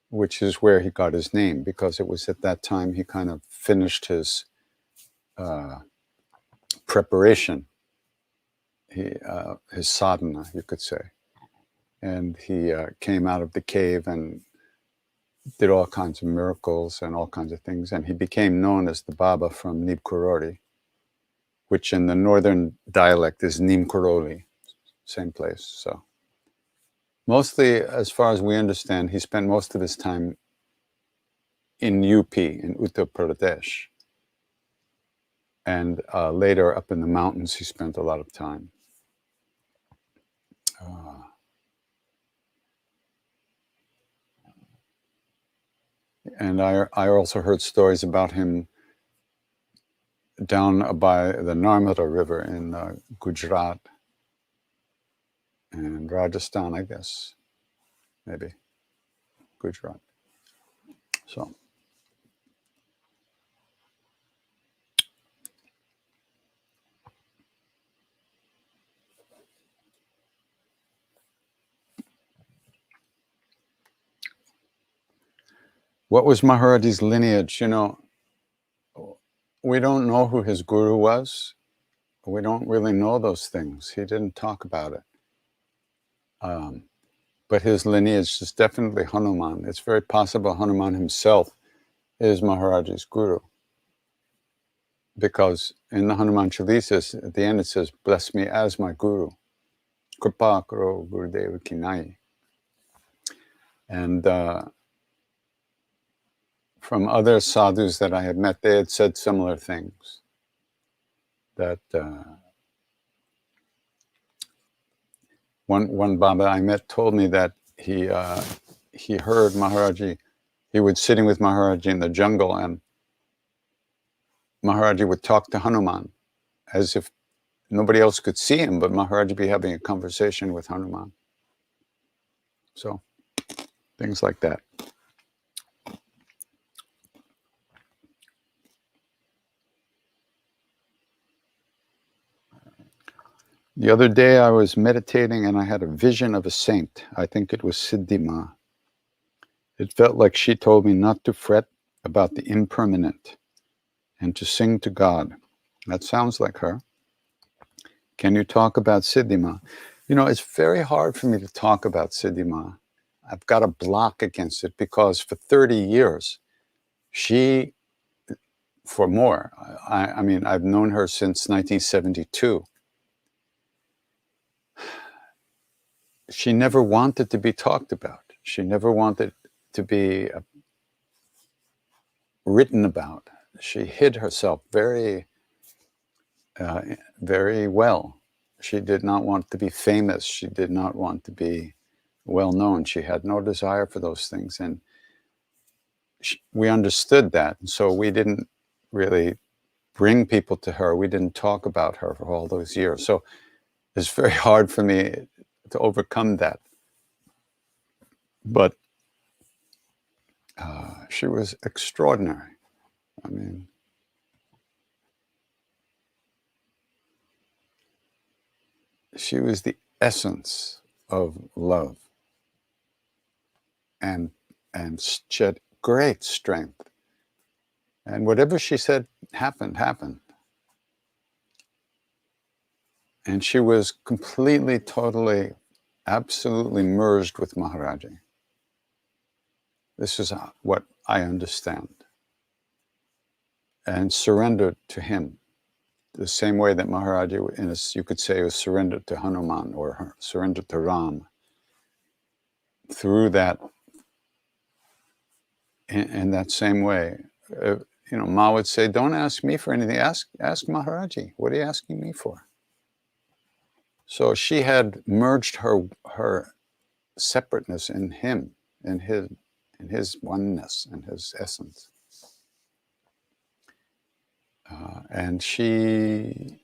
which is where he got his name, because it was at that time he kind of finished his preparation, his sadhana, you could say. And he came out of the cave and did all kinds of miracles and all kinds of things. And he became known as the Baba from Nibkarori, which in the northern dialect is Nimkaroli, same place. So mostly, as far as we understand, he spent most of his time in UP, in Uttar Pradesh. And later up in the mountains, he spent a lot of time. And I also heard stories about him down by the Narmada River in Gujarat and Rajasthan, I guess, maybe Gujarat. So, what was Maharaji's lineage? You know, we don't know who his guru was. We don't really know those things. He didn't talk about it. But his lineage is definitely Hanuman. It's very possible Hanuman himself is Maharaji's guru. Because in the Hanuman Chalisas, at the end it says, "Bless me as my guru. Kripa karo Gurudeva kinai." And from other sadhus that I had met, they had said similar things. That one Baba I met told me that he heard Maharaji. He was sitting with Maharaji in the jungle, and Maharaji would talk to Hanuman as if nobody else could see him, but Maharaji be having a conversation with Hanuman. So things like that. The other day I was meditating and I had a vision of a saint. I think it was Siddhima. It felt like she told me not to fret about the impermanent and to sing to God. That sounds like her. Can you talk about Siddhima? You know, it's very hard for me to talk about Siddhima. I've got a block against it because for 30 years, she, for more, I mean, I've known her since 1972. She never wanted to be talked about. She never wanted to be written about. She hid herself very, very well. She did not want to be famous. She did not want to be well known. She had no desire for those things. And we understood that. And so we didn't really bring people to her. We didn't talk about her for all those years. So it's very hard for me to overcome that. But she was extraordinary. I mean, she was the essence of love, and she had great strength. And whatever she said happened. And she was completely, totally, absolutely merged with Maharaji. This is what I understand. And surrendered to him. The same way that Maharaji, you could say, was surrendered to Hanuman or surrendered to Ram. Through that, in that same way, you know, Ma would say, "Don't ask me for anything. Ask Maharaji. What are you asking me for?" So she had merged her separateness in him, in his oneness, in his essence, and she.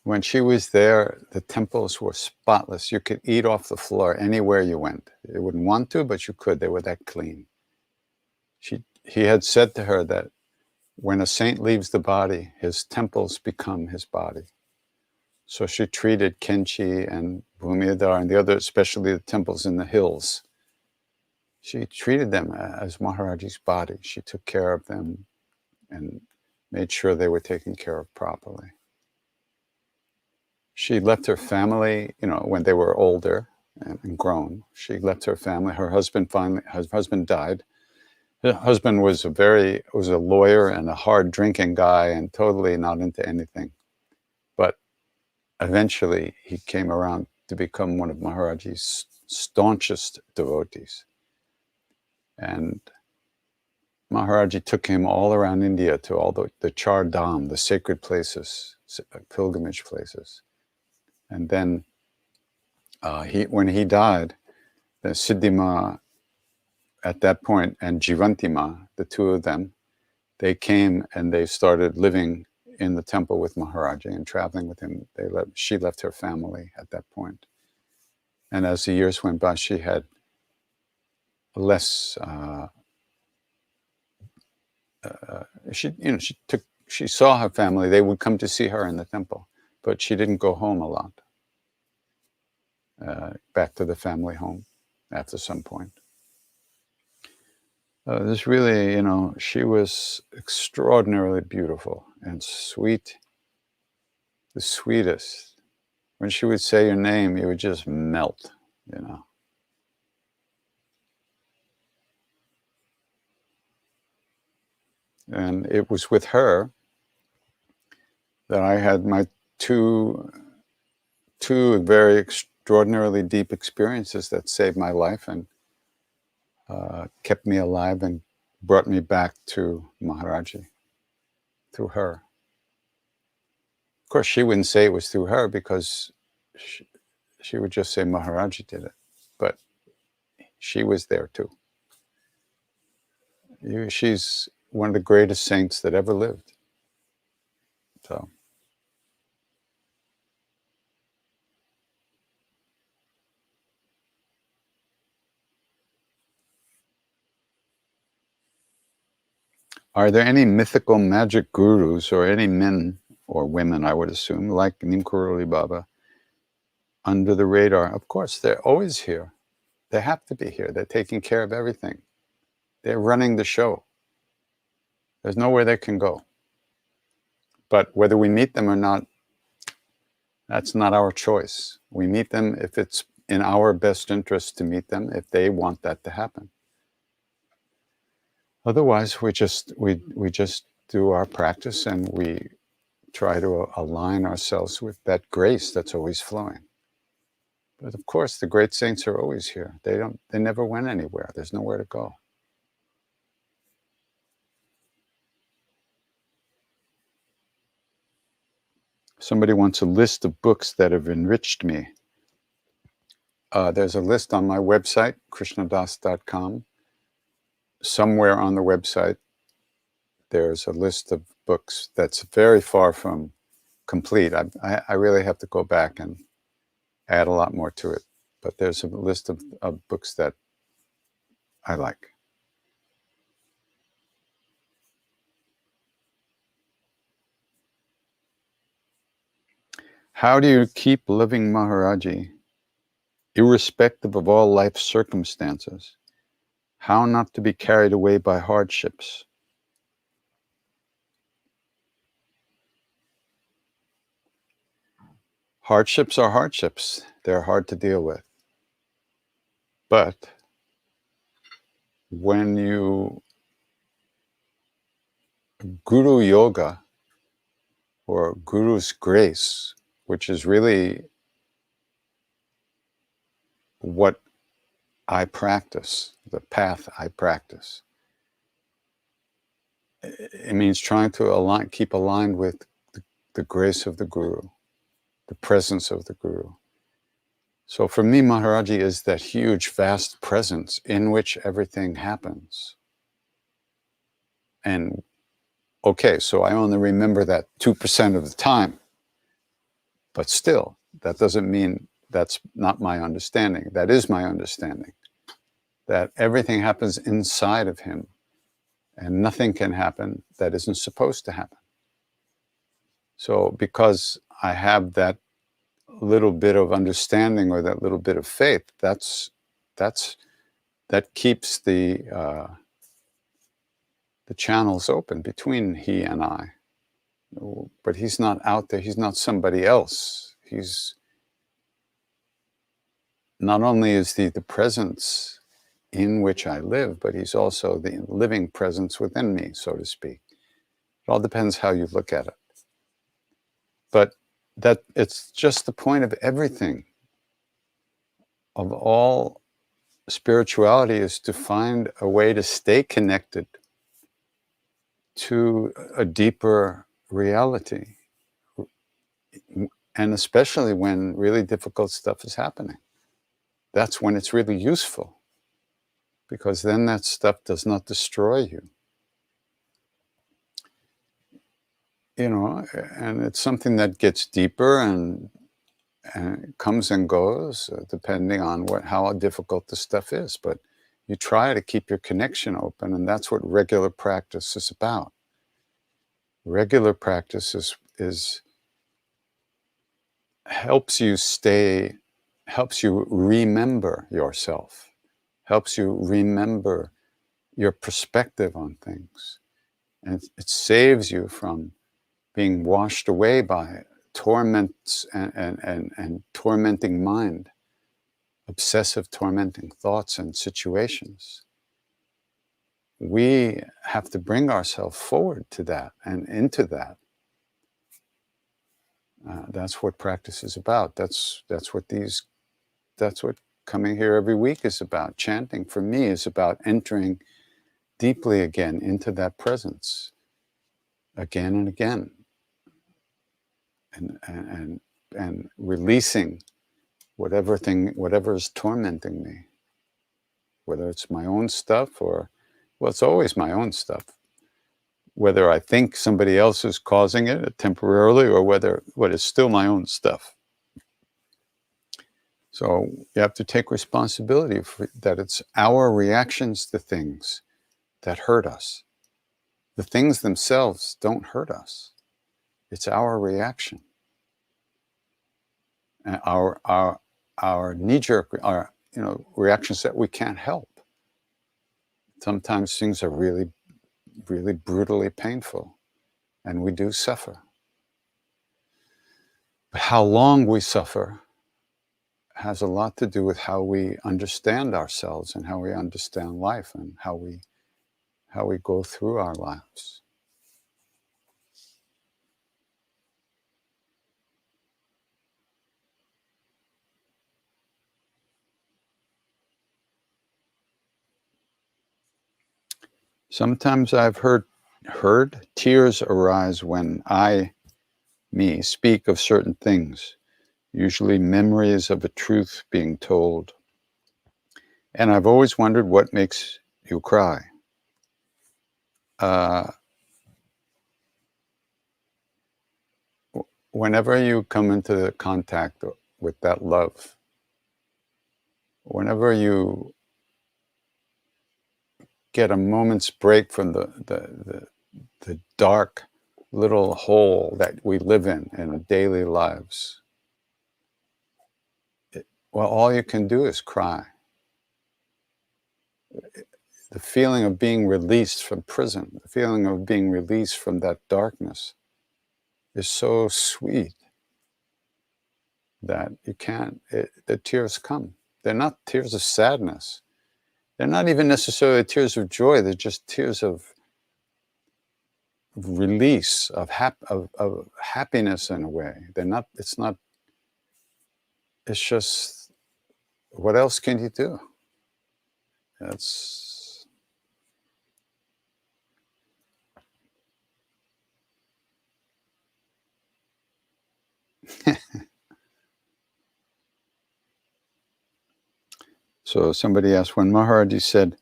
When she was there, the temples were spotless. You could eat off the floor anywhere you went. You wouldn't want to, but you could. They were that clean. He had said to her that when a saint leaves the body, his temples become his body. So she treated Kenchi and Bhumidhar and the other, especially the temples in the hills. She treated them as Maharaji's body. She took care of them and made sure they were taken care of properly. She left her family, you know, when they were older and grown. She left her family. Her husband died. Her husband was a lawyer and a hard drinking guy and totally not into anything. But eventually he came around to become one of Maharaji's staunchest devotees. And Maharaji took him all around India to all the Char Dham, the sacred places, pilgrimage places. And then when he died, the Siddhima at that point and Jivantima, the two of them, they came and they started living in the temple with Maharaji and traveling with him. She left her family at that point. And as the years went by, she had less. She saw her family. They would come to see her in the temple, but she didn't go home a lot. Back to the family home after some point. This really, you know, she was extraordinarily beautiful and sweet, the sweetest. When she would say your name, you would just melt, you know. And it was with her that I had my two very extraordinarily deep experiences that saved my life and kept me alive and brought me back to Maharaji through her. Of course, she wouldn't say it was through her because she would just say Maharaji did it. But she was there too. She's one of the greatest saints that ever lived. So Are there any mythical magic gurus or any men or women, I would assume, like Neem Karoli Baba, under the radar? Of course, they're always here. They have to be here. They're taking care of everything. They're running the show. There's nowhere they can go. But whether we meet them or not, that's not our choice. We meet them if it's in our best interest to meet them, if they want that to happen. Otherwise, we just do our practice and we try to align ourselves with that grace that's always flowing. But of course, the great saints are always here. They never went anywhere. There's nowhere to go. Somebody wants a list of books that have enriched me. There's a list on my website, krishnadas.com. Somewhere on the website, there's a list of books that's very far from complete. I really have to go back and add a lot more to it. But there's a list of books that I like. How do you keep living Maharaji, irrespective of all life circumstances? How not to be carried away by hardships? Hardships are hardships. They're hard to deal with. But when you Guru Yoga or Guru's grace, which is really what I practice, the path I practice, it means trying to keep aligned with the grace of the Guru, the presence of the Guru. So for me, Maharaji is that huge, vast presence in which everything happens. And okay, so I only remember that 2% of the time. But still, that doesn't mean that's not my understanding. That is my understanding. That everything happens inside of him and nothing can happen that isn't supposed to happen. So because I have that little bit of understanding or that little bit of faith, that keeps the channels open between he and I. But he's not out there. He's not somebody else. He's not only is he the presence in which I live, but he's also the living presence within me, so to speak. It all depends how you look at it. But that it's just the point of everything, of all spirituality, is to find a way to stay connected to a deeper reality. And especially when really difficult stuff is happening. That's when it's really useful, because then that stuff does not destroy you. You know, and it's something that gets deeper and comes and goes depending on how difficult the stuff is. But you try to keep your connection open, and that's what regular practice is about. Regular practice helps you remember yourself, helps you remember your perspective on things. And it saves you from being washed away by torments and tormenting mind, obsessive tormenting thoughts and situations. We have to bring ourselves forward to that and into that. That's what practice is about. That's what coming here every week is about. Chanting for me is about entering deeply again into that presence, again and again, and releasing whatever is tormenting me, whether it's my own stuff or, well, it's always my own stuff. Whether I think somebody else is causing it temporarily or whether it's still my own stuff. So you have to take responsibility for that. It's our reactions to things that hurt us. The things themselves don't hurt us. It's our reaction. And our knee-jerk, our reactions that we can't help. Sometimes things are really, really brutally painful, and we do suffer. But how long we suffer has a lot to do with how we understand ourselves and how we understand life and how we go through our lives. Sometimes I've heard tears arise when me, speak of certain things, usually memories of a truth being told. And I've always wondered what makes you cry. Whenever you come into contact with that love, whenever you get a moment's break from the dark little hole that we live in our daily lives, well, all you can do is cry. The feeling of being released from prison, the feeling of being released from that darkness is so sweet that you can't, the tears come. They're not tears of sadness. They're not even necessarily tears of joy. They're just tears of release, of happiness in a way. It's just, what else can you do? So somebody asked, when Maharaji said,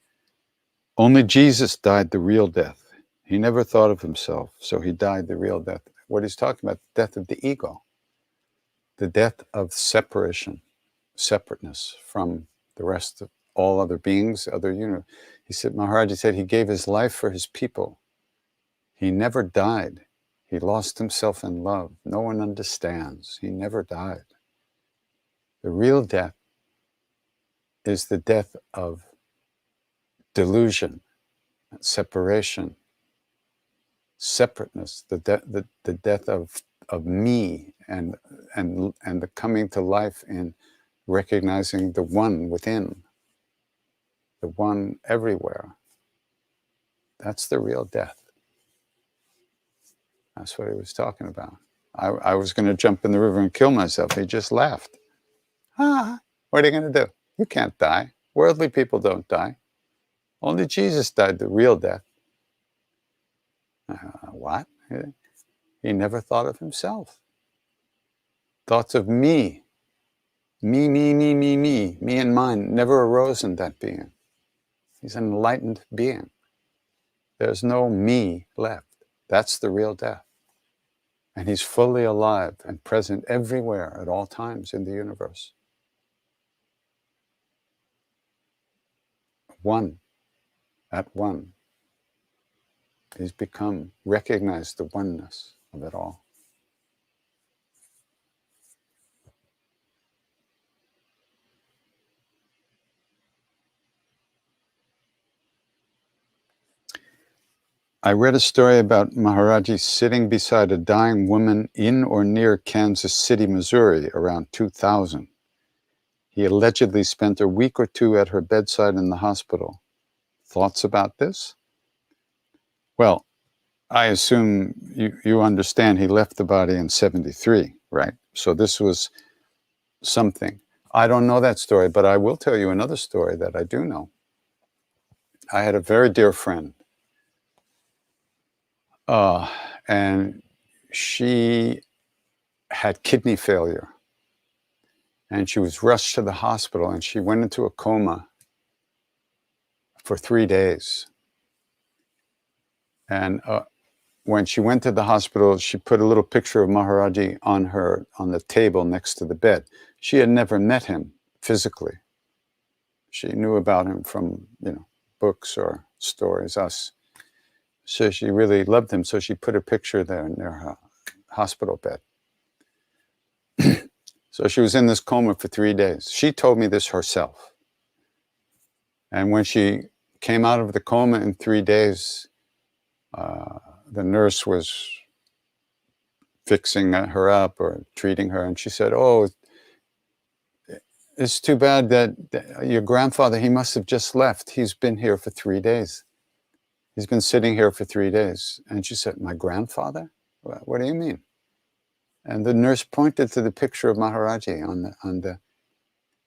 only Jesus died the real death. He never thought of himself, so he died the real death. What he's talking about, the death of the ego, the death of separation, separateness from the rest of all other beings, other universe. He said, Maharaji said he gave his life for his people. He never died. He lost himself in love. No one understands. He never died. The real death is the death of delusion, separation, separateness, the death of me, and the coming to life in recognizing the one within, the one everywhere. That's the real death. That's what he was talking about. I was going to jump in the river and kill myself. He just laughed. What are you going to do? You can't die. Worldly people don't die. Only Jesus died the real death. What? He never thought of himself. Thoughts of me and mine never arose in that being. He's an enlightened being. There's no me left. That's the real death. And he's fully alive and present everywhere at all times in the universe. One, at one. He's recognized the oneness of it all. I read a story about Maharaji sitting beside a dying woman in or near Kansas City, Missouri, around 2000. He allegedly spent a week or two at her bedside in the hospital. Thoughts about this? Well, I assume you understand he left the body in 73, right? So this was something. I don't know that story, but I will tell you another story that I do know. I had a very dear friend, and she had kidney failure, and she was rushed to the hospital, and she went into a coma for 3 days. And when she went to the hospital, she put a little picture of Maharaji on the table next to the bed. She had never met him physically. She knew about him from, books or stories, us. So she really loved him. So she put a picture there in her hospital bed. So she was in this coma for 3 days. She told me this herself. And when she came out of the coma in 3 days, the nurse was fixing her up or treating her. And she said, "Oh, it's too bad that your grandfather, he must have just left. He's been here for 3 days. He's been sitting here for 3 days." And she said, "My grandfather? What do you mean?" And the nurse pointed to the picture of Maharaji on the,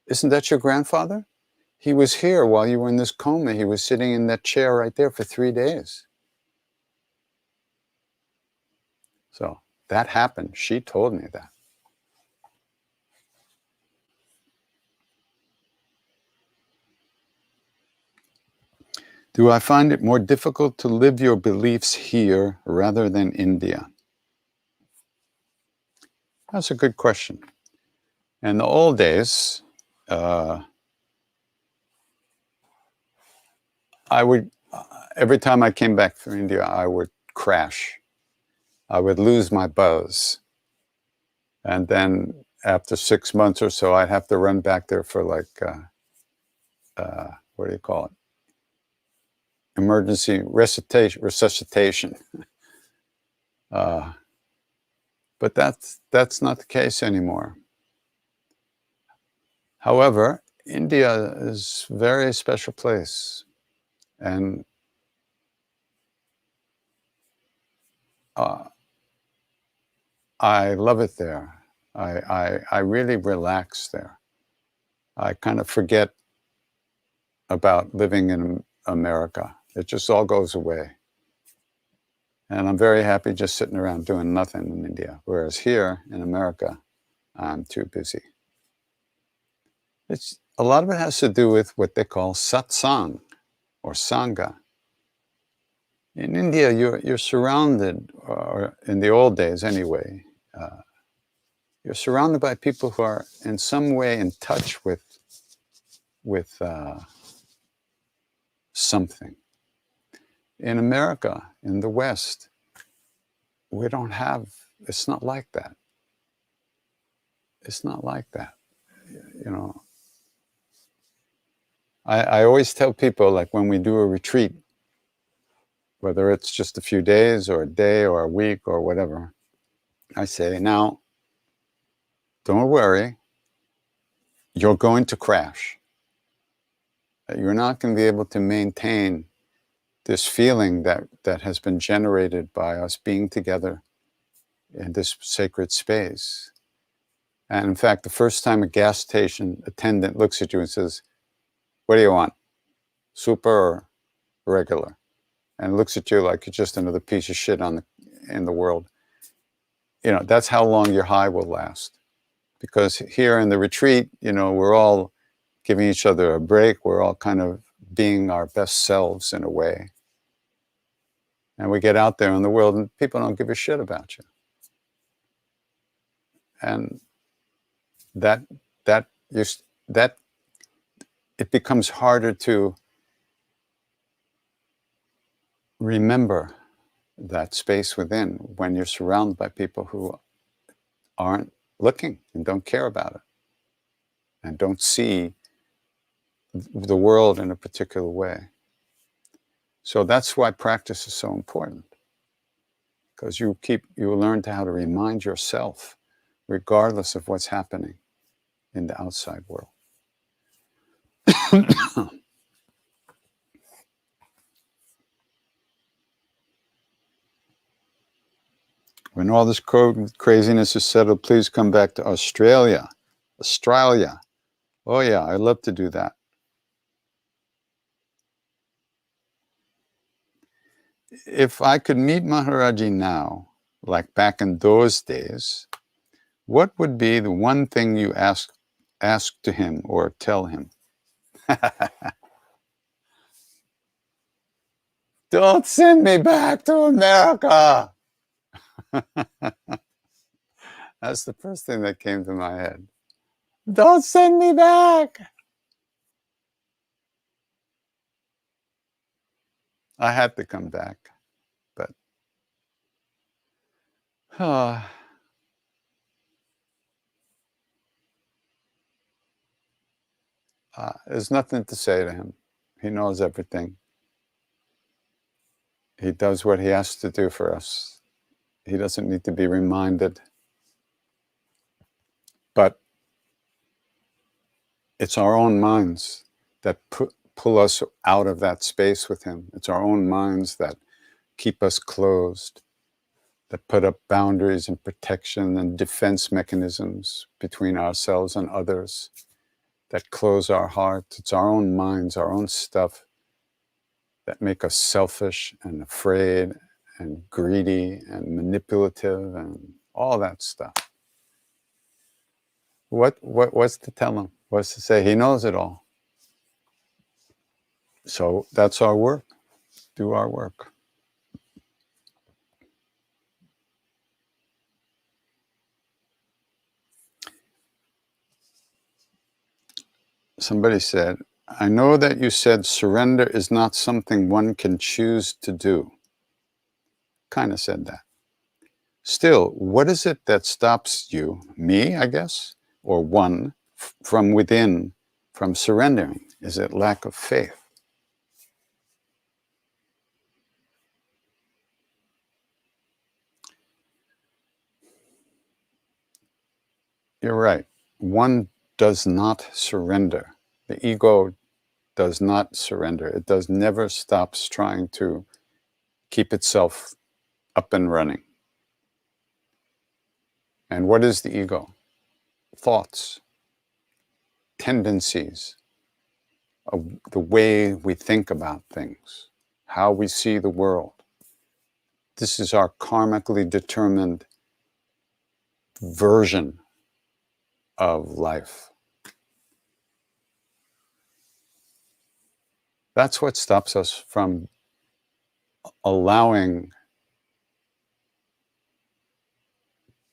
"Isn't that your grandfather? He was here while you were in this coma. He was sitting in that chair right there for 3 days." So that happened. She told me that. Do I find it more difficult to live your beliefs here rather than India? That's a good question. In the old days, I would, every time I came back from India, I would crash. I would lose my buzz. And then after 6 months or so, I'd have to run back there for like, what do you call it? Emergency resuscitation. But that's not the case anymore. However, India is a very special place. And I love it there. I really relax there. I kind of forget about living in America. It just all goes away. And I'm very happy just sitting around doing nothing in India. Whereas here in America, I'm too busy. A lot of it has to do with what they call satsang or sangha. In India, you're surrounded, or in the old days anyway, you're surrounded by people who are in some way in touch with something. In America, in the West, we don't have, it's not like that. It's not like that, you know. I always tell people, like when we do a retreat, whether it's just a few days or a day or a week or whatever, I say, now, don't worry, you're going to crash. You're not going to be able to maintain this feeling that has been generated by us being together in this sacred space. And in fact, the first time a gas station attendant looks at you and says, "What do you want? Super or regular?" And looks at you like you're just another piece of shit in the world. You know, that's how long your high will last. Because here in the retreat, you know, we're all giving each other a break. We're all kind of being our best selves in a way. And we get out there in the world and people don't give a shit about you. And that it becomes harder to remember that space within when you're surrounded by people who aren't looking and don't care about it and don't see the world in a particular way. So that's why practice is so important, because you learn how to remind yourself regardless of what's happening in the outside world. When all this craziness is settled, please come back to Australia. Australia. Oh yeah, I'd love to do that. If I could meet Maharaji now, like back in those days, what would be the one thing you ask to him or tell him? Don't send me back to America. That's the first thing that came to my head. Don't send me back. I had to come back. There's nothing to say to him. He knows everything. He does what he has to do for us. He doesn't need to be reminded. But it's our own minds that pull us out of that space with him. It's our own minds that keep us closed, that put up boundaries and protection and defense mechanisms between ourselves and others, that close our hearts. It's our own minds, our own stuff that make us selfish and afraid and greedy and manipulative and all that stuff. What's to tell him? What's to say? He knows it all. So that's our work. Do our work. Somebody said, I know that you said surrender is not something one can choose to do. Kind of said that. Still, what is it that stops you, me, I guess, or one, from within, from surrendering? Is it lack of faith? You're right. One does not surrender. The ego does not surrender. It never stops trying to keep itself up and running. And what is the ego? Thoughts, tendencies, the way we think about things, how we see the world. This is our karmically determined version of life. That's what stops us from allowing,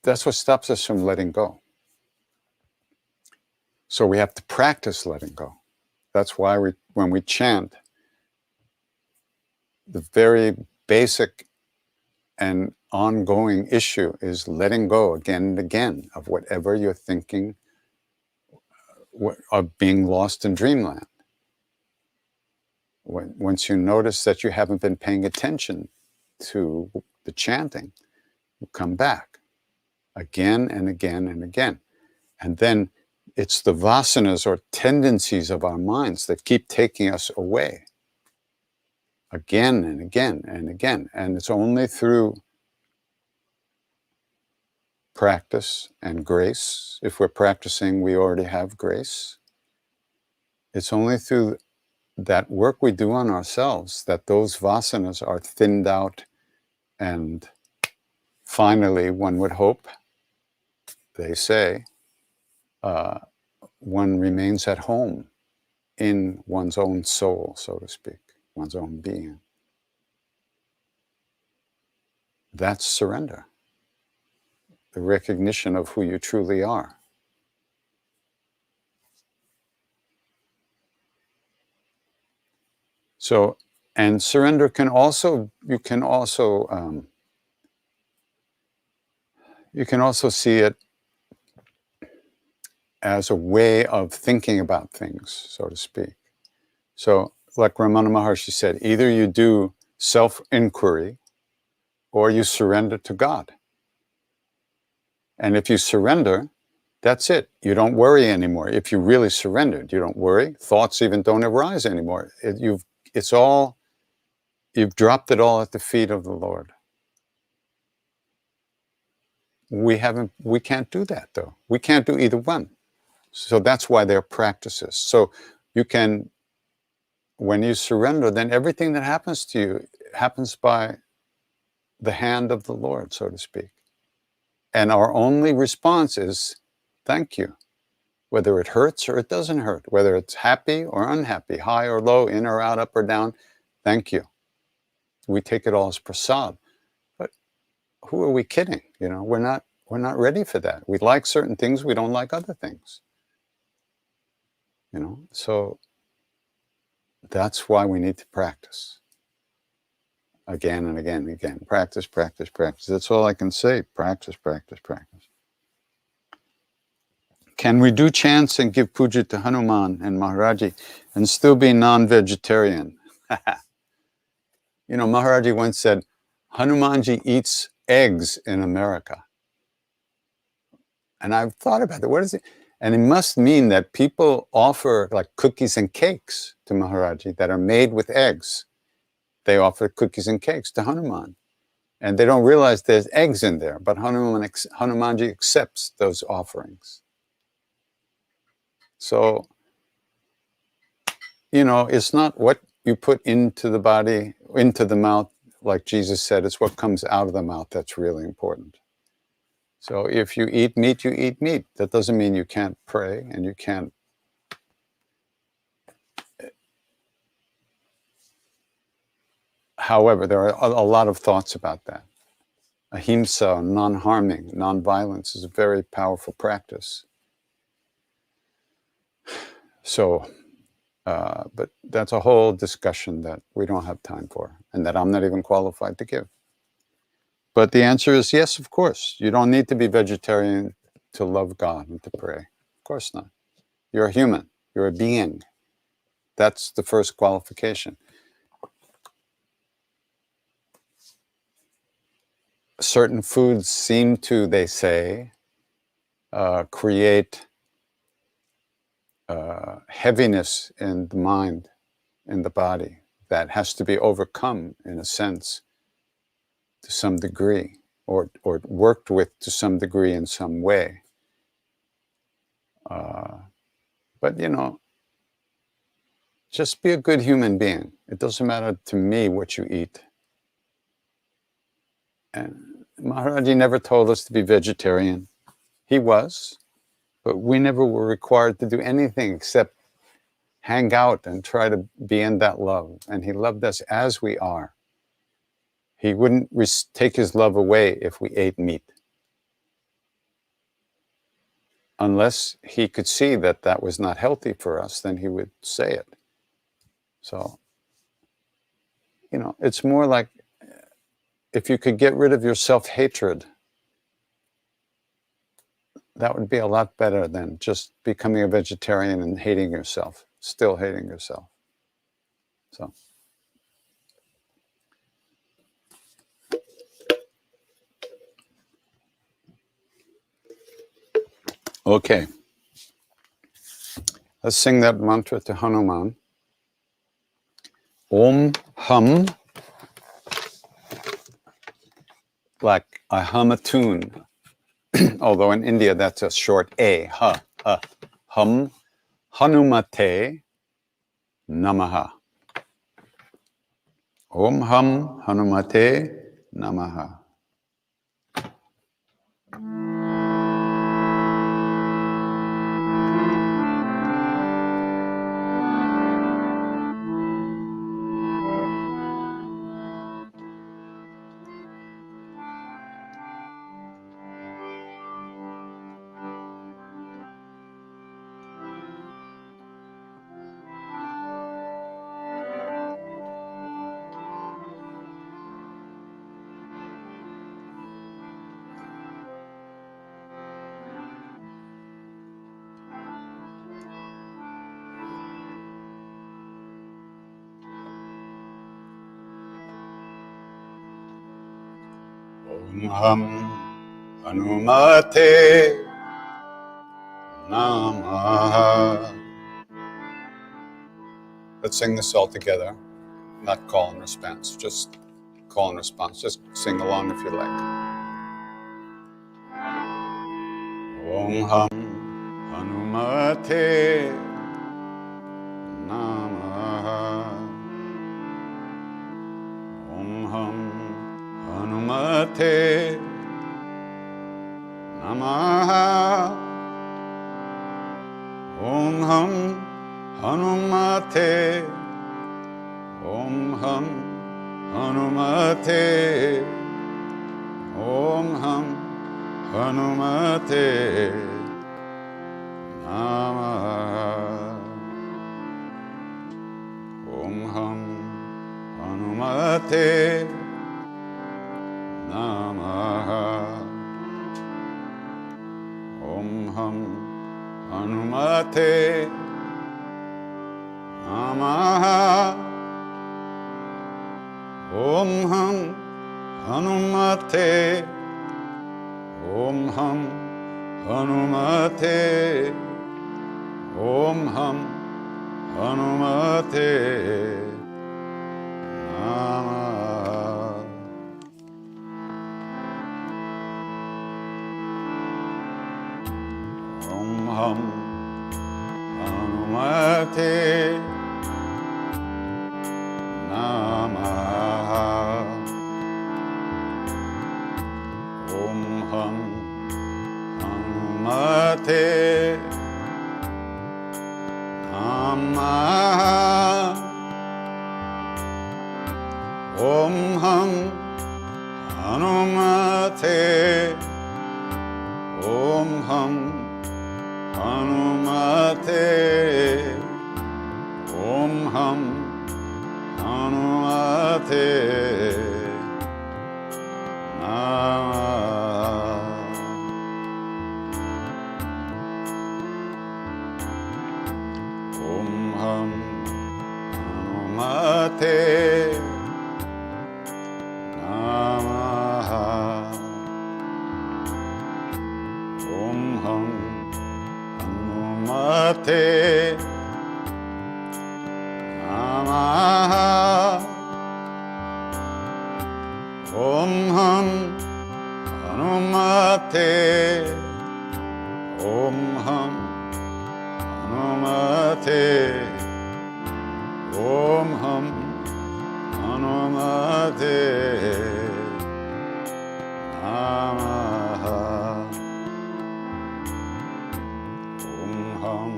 that's what stops us from letting go. So we have to practice letting go. That's why when we chant, the very basic and ongoing issue is letting go again and again of whatever you're thinking of being lost in dreamland. Once you notice that you haven't been paying attention to the chanting, you come back again and again and again. And then it's the vasanas or tendencies of our minds that keep taking us away again and again and again. And it's only through practice and grace. If we're practicing, we already have grace. It's only through that work we do on ourselves that those vasanas are thinned out, and finally, one would hope, they say, one remains at home in one's own soul, so to speak, one's own being. That's surrender, the recognition of who you truly are. So, and surrender can also, you can also see it as a way of thinking about things, so to speak. So, like Ramana Maharshi said, either you do self-inquiry or you surrender to God. And if you surrender, that's it. You don't worry anymore. If you really surrendered, you don't worry. Thoughts even don't arise anymore. You've dropped it all at the feet of the Lord. We can't do that though. We can't do either one. So that's why they're practices. So you can, when you surrender, then everything that happens to you happens by the hand of the Lord, so to speak. And our only response is, thank you. Whether it hurts or it doesn't hurt, whether it's happy or unhappy, high or low, in or out, up or down, thank you. We take it all as prasad. But who are we kidding? You know, we're not ready for that. We like certain things, we don't like other things. You know, so that's why we need to practice. again and again and again. Practice, practice, practice. That's all I can say. Practice, practice, practice. Can we do chants and give puja to Hanuman and Maharaji and still be non-vegetarian? You know, Maharaji once said, Hanumanji eats eggs in America. And I've thought about that. What is it? And it must mean that people offer like cookies and cakes to Maharaji that are made with eggs. They offer cookies and cakes to Hanuman. And they don't realize there's eggs in there, but Hanumanji accepts those offerings. So, you know, it's not what you put into the body, into the mouth, like Jesus said, it's what comes out of the mouth that's really important. So if you eat meat, you eat meat. That doesn't mean you can't pray and you can't. However, there are a lot of thoughts about that. Ahimsa, non-harming, non-violence is a very powerful practice. So, but that's a whole discussion that we don't have time for and that I'm not even qualified to give. But the answer is yes, of course. You don't need to be vegetarian to love God and to pray. Of course not. You're a human. You're a being. That's the first qualification. Certain foods seem to, they say, create heaviness in the mind, in the body, that has to be overcome, in a sense, to some degree, or worked with to some degree in some way. But, you know, just be a good human being. It doesn't matter to me what you eat. And Maharaji never told us to be vegetarian. He was, but we never were required to do anything except hang out and try to be in that love. And he loved us as we are. He wouldn't take his love away if we ate meat, unless he could see that that was not healthy for us, then he would say it. So, you know, it's more like if you could get rid of your self-hatred, that would be a lot better than just becoming a vegetarian and hating yourself, still hating yourself. So. Okay. Let's sing that mantra to Hanuman. Om hum, like I hum a tune. Although in India that's a short A, ha, hum, Hanumate Namaha. Om hum Hanumate Namaha. Om hum Hanumate Namaha. Let's sing this all together, not call and response, just call and response. Just sing along if you like. Om hum Hanumate Namaha. Om hum Hanumate Namaha. Om hum Hanumate. Om hum Hanumate. Om hum Hanumate Namaha. Om hum Hanumate Hanumate Namaha. Om Ham Hanumate. Om Ham Hanumate. Om Ham Hanumate Namaha. Om Ham Hanumate Namaha. Om Ham Hanumate Namaha. Om Ham Hanumate. Om Ham Hanumate. Om Ham Hanumate Namaha. Om Ham Hanumate Namaha. Om Ham Hanumate Namaha. Om Ham Hanumate. Om Ham Hanumate. Om Ham Hanumate Namaha. Om Ham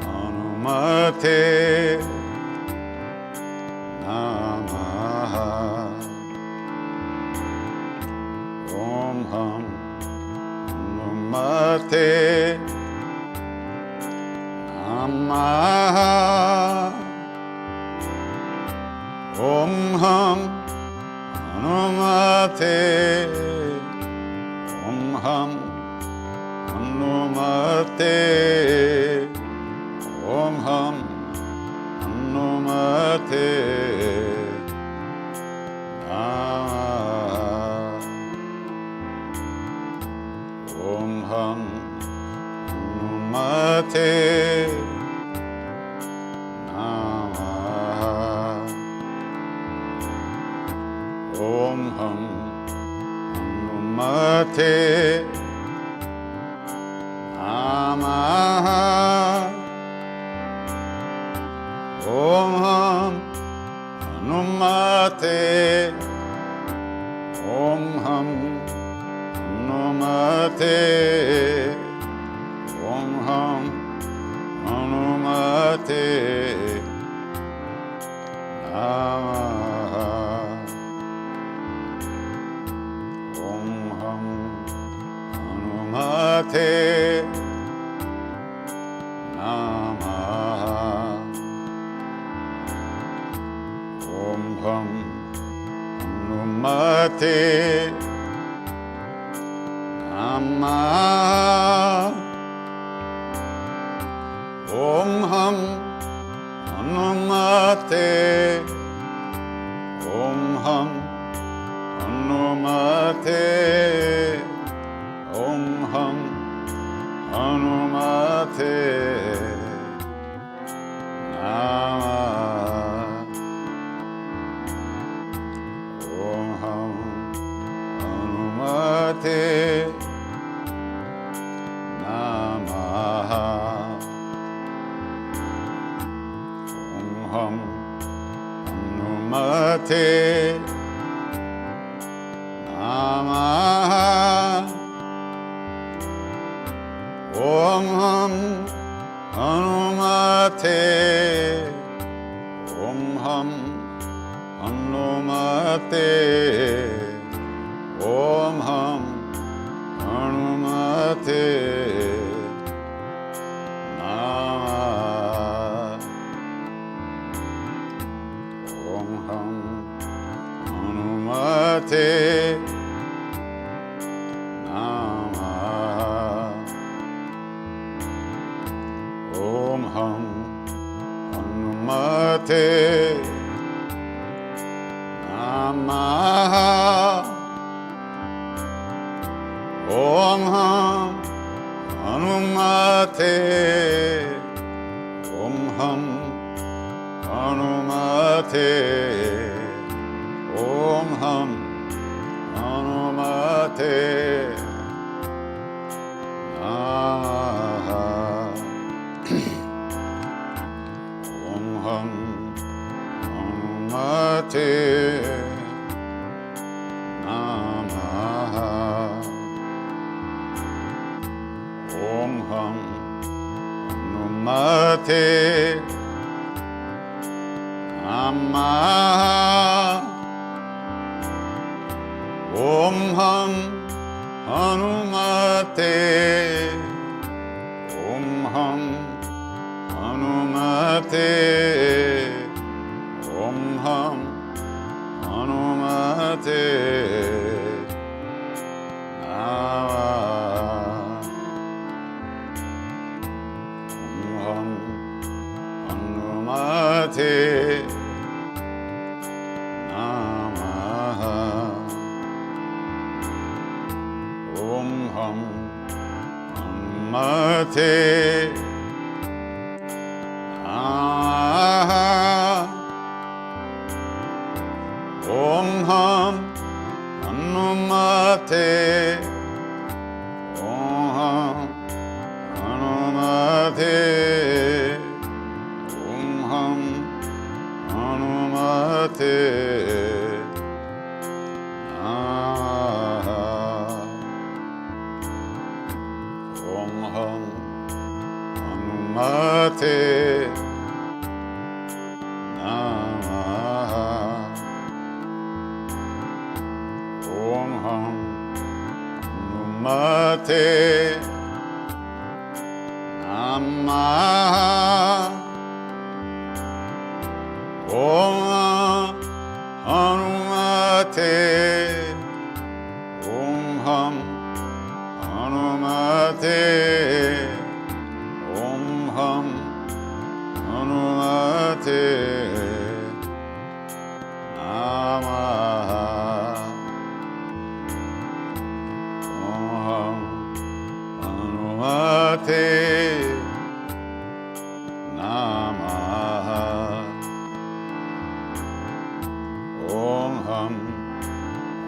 Hanumate Namaha. Om Ham Hanumate Namaha. Om Ham Hanumate. Om Ham Hanumate. Om Ham Hanumate Namaha. Om Ham Hanumate Namaha. Om Ham Hanumate Namaha. Om Ham Hanumate. Om Ham Hanumate. Om Ham Hanumate Namaha. Om Ham Hanumate Namaha. Om Ham Hanumate Namaha. Om Ham Hanumate. Om Ham Hanumate. Om Ham Hanumate Namaha. Om Ham Hanumate Namaha. Om Ham Hanumate Namaha. Om Ham Hanumate. Om Ham Hanumate. Om Ham Hanumate Namaha. Om Ham Hanumate Namaha. Om Ham Hanumate Namaha. Om Ham Hanumate. Om Ham Hanumate. Om Ham Hanumate Namaha. Om Ham Hanumate Namaha. Om Ham Hanumate Namaha. Om Ham Hanumate. Om Ham Hanumate. Om Ham Hanumate Namaha. Om Ham Hanumate Namaha. Om Ham Hanumate Namaha. Om Ham Hanumate. Om Ham Hanumate. Om Ham Hanumate Namaha. Om Ham Hanumate Namaha. Om Ham Hanumate Namaha. Om Ham Hanumate. Om Ham Hanumate. Om Ham Hanumate Namaha. Om Ham Hanumate Namaha. Om Ham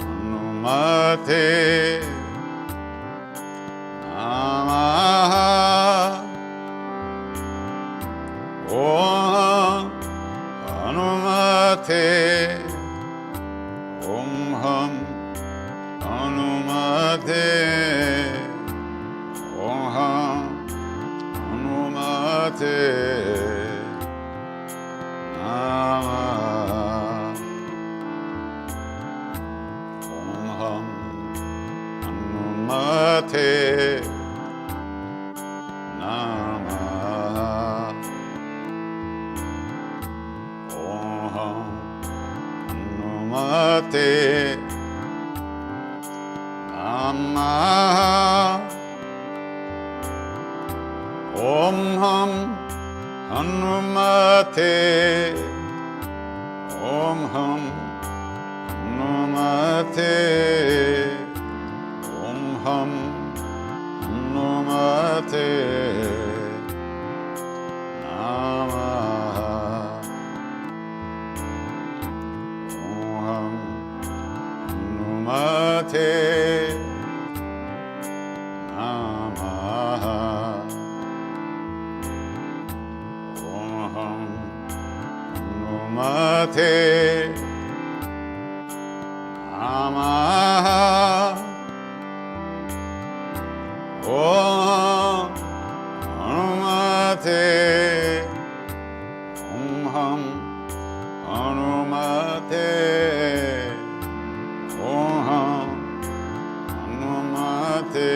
Hanumate Namaha. Om Hanumate. Om Ham Hanumate. Om Ham Hanumate Namaha. Om Ham Hanumate Namaha. Om Ham Hanumate Namaha. Om Ham Hanumate. Om Ham Hanumate. Om Ham Hanumate Namaha. Om Ham Hanumate Namaha. Om Ham Hanumate Namaha. Om Hanumate. Om Ham Hanumate. Om Ham Hanumate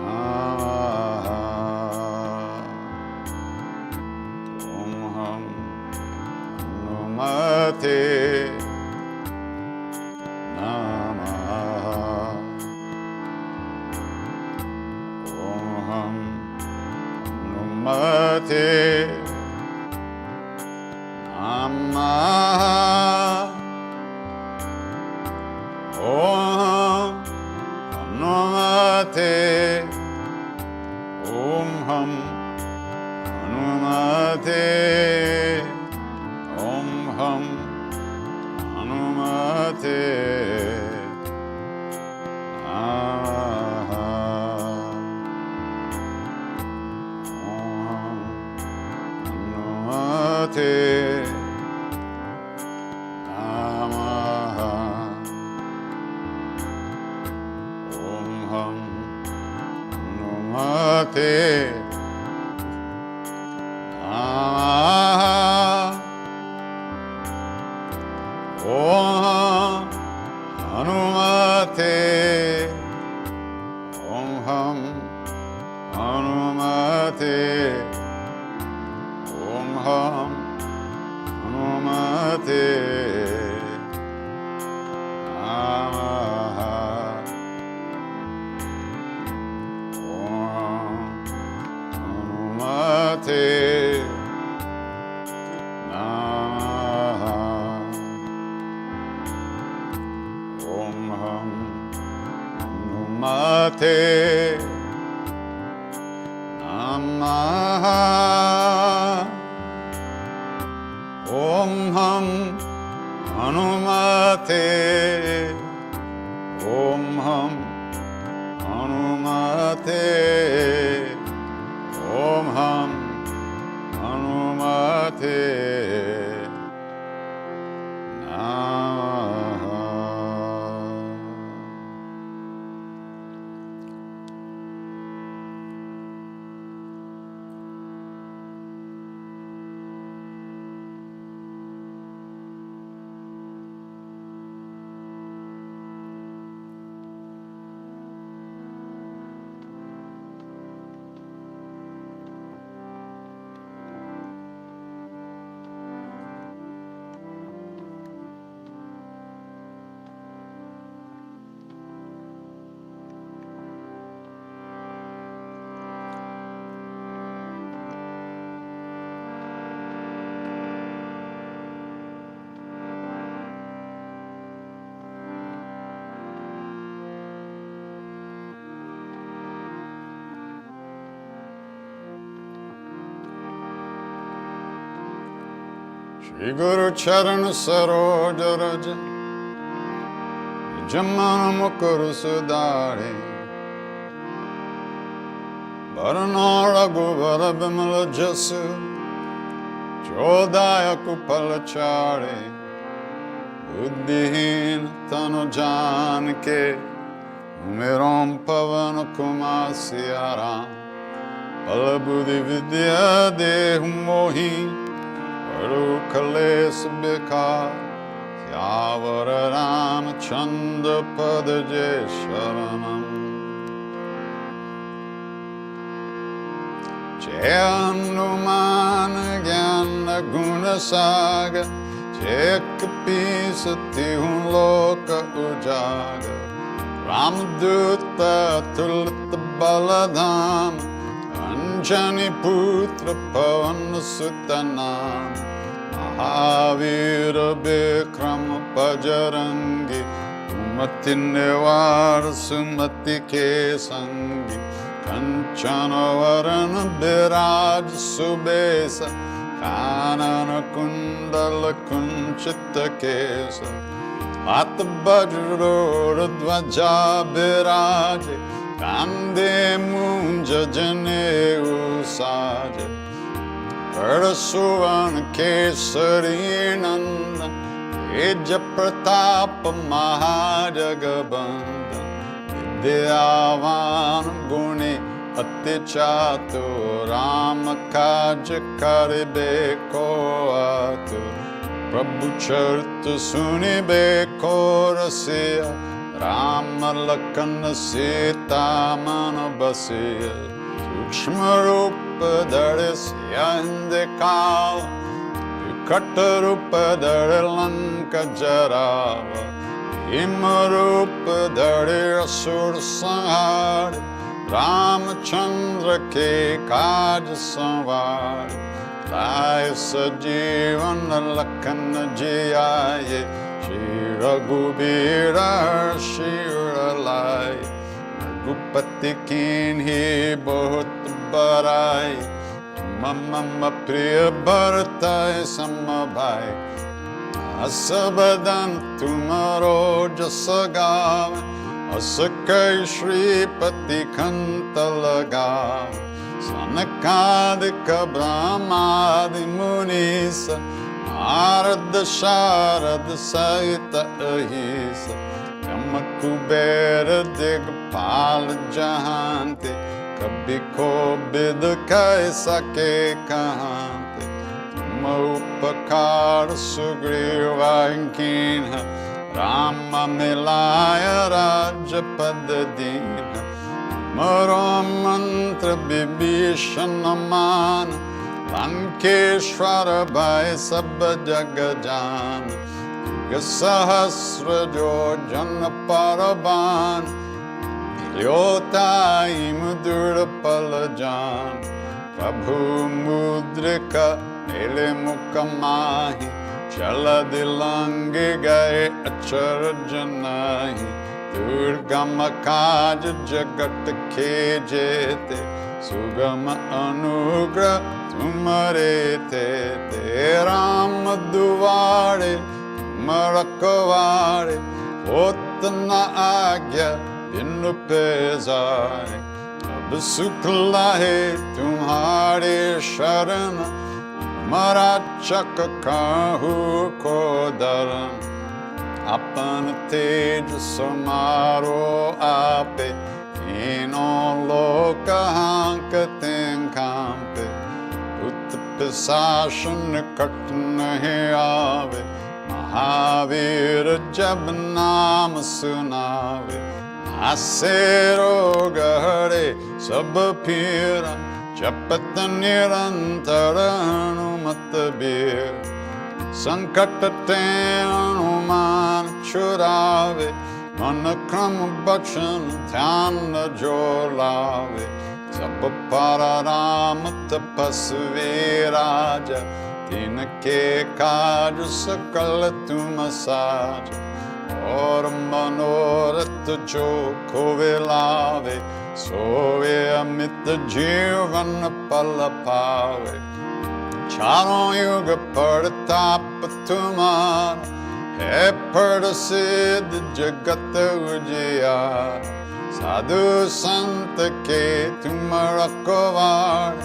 Namaha. Om Ham Hanumate Namaha. Om Ham Hanumate Namaha Om Hanumate Om Ham Hanumate Om Ham Hanumate Shri Guru Charan Saroj Raja Jamana Mukuru Sudare Varana Guvara Bimala Jasu Chodaya Kupalachare Buddhihin Tanu Janke Umeram Pavana Kumasiyaram Palabudhi Vidya Dehum Mohi Kale Subhika Yavara Ramachandra Padaje Sharanam Jayanuman Gyana Guna Saga Jekapi Satihun Loka Ujaga Ramaduta Tulita Baladham Anjani Putra Pavana Sutanam Mahavira Bikram Pajarangi Umati Nevar Sumati Kesangi Kanchana Varana Biraj Subesa Kanana Kundala Kunchita Kesa Ata Bajra Dvaja Biraje Kande Munja Jane Usaja Parasuvan Kesari Nanda Eja Pratapa Mahajagabanda Vidyavan Guni Atichatu Ramakaja Karibeko Atu Prabhu Chartu Sunibeko Rasya Rama Lakana Sita Manabasiya Sukshma Rupa Dharisya Hindekala Vikata Rupa Dharilanka Jarava Hima Rupa Dharir Asur Sanghari Ramchandra के काज संवार, लाए सजीवन लखन जियाए, श्री रघुबीर शिर लाए। रघुपति कीन्ही बहुत बड़ाई, मम प्रिय भरत सम भाई। अस बदन तुमरो जस गाव, अस कई श्रीपति खंत लगाव। सनकादिक ब्रह्मादि मुनीस, नारद शारद सहित अहिस। यम कुबेर दिगपाल जहांते, कभी को बिद कह सके कहांते। तुम उपकार सुग्रीव कीन्ह, राम मिलाय राजपद दीन। मरो मंत्र विभीषण मान, लंकेश्वर भय सब जग जान। सहस्र जो जन पर बान, ल्योताई दुर्पल जान। प्रभु मुद्रिक मेले मुख माहि, चल दिलंग गए अचरज नाही। दुर्गम काज जगत के जेते, सुगम अनुग्रह तुम्हारे ते। राम दुआरे तुम रखवारे, होत न आज्ञा बिन पैजाए। अब सुख लाहे तुम्हारे शरण, मरा चक काहू को दरन। अपन तेज समारो आपे, तीनों लोक हांकते कांपे। भूत पिशाच निकट नहीं आवे, महावीर जब नाम सुनावे। नासे रोग हरे सब पीरा, जपत निरंतर हनुमत बीर। संकट ते हनुमान छुड़ावे, मन क्रम बचन ध्यान जो लावे। सब पर राम तपस्वी राजा, तिनके काज सकल तुम साज। और मनोरथ जो खोवे लावे, सोवे अमित जीवन पल पावे। चारों युग प्रताप तुम्हारा, है प्रसिद्ध जगत उजियार। साधु संत के तुम रखवार,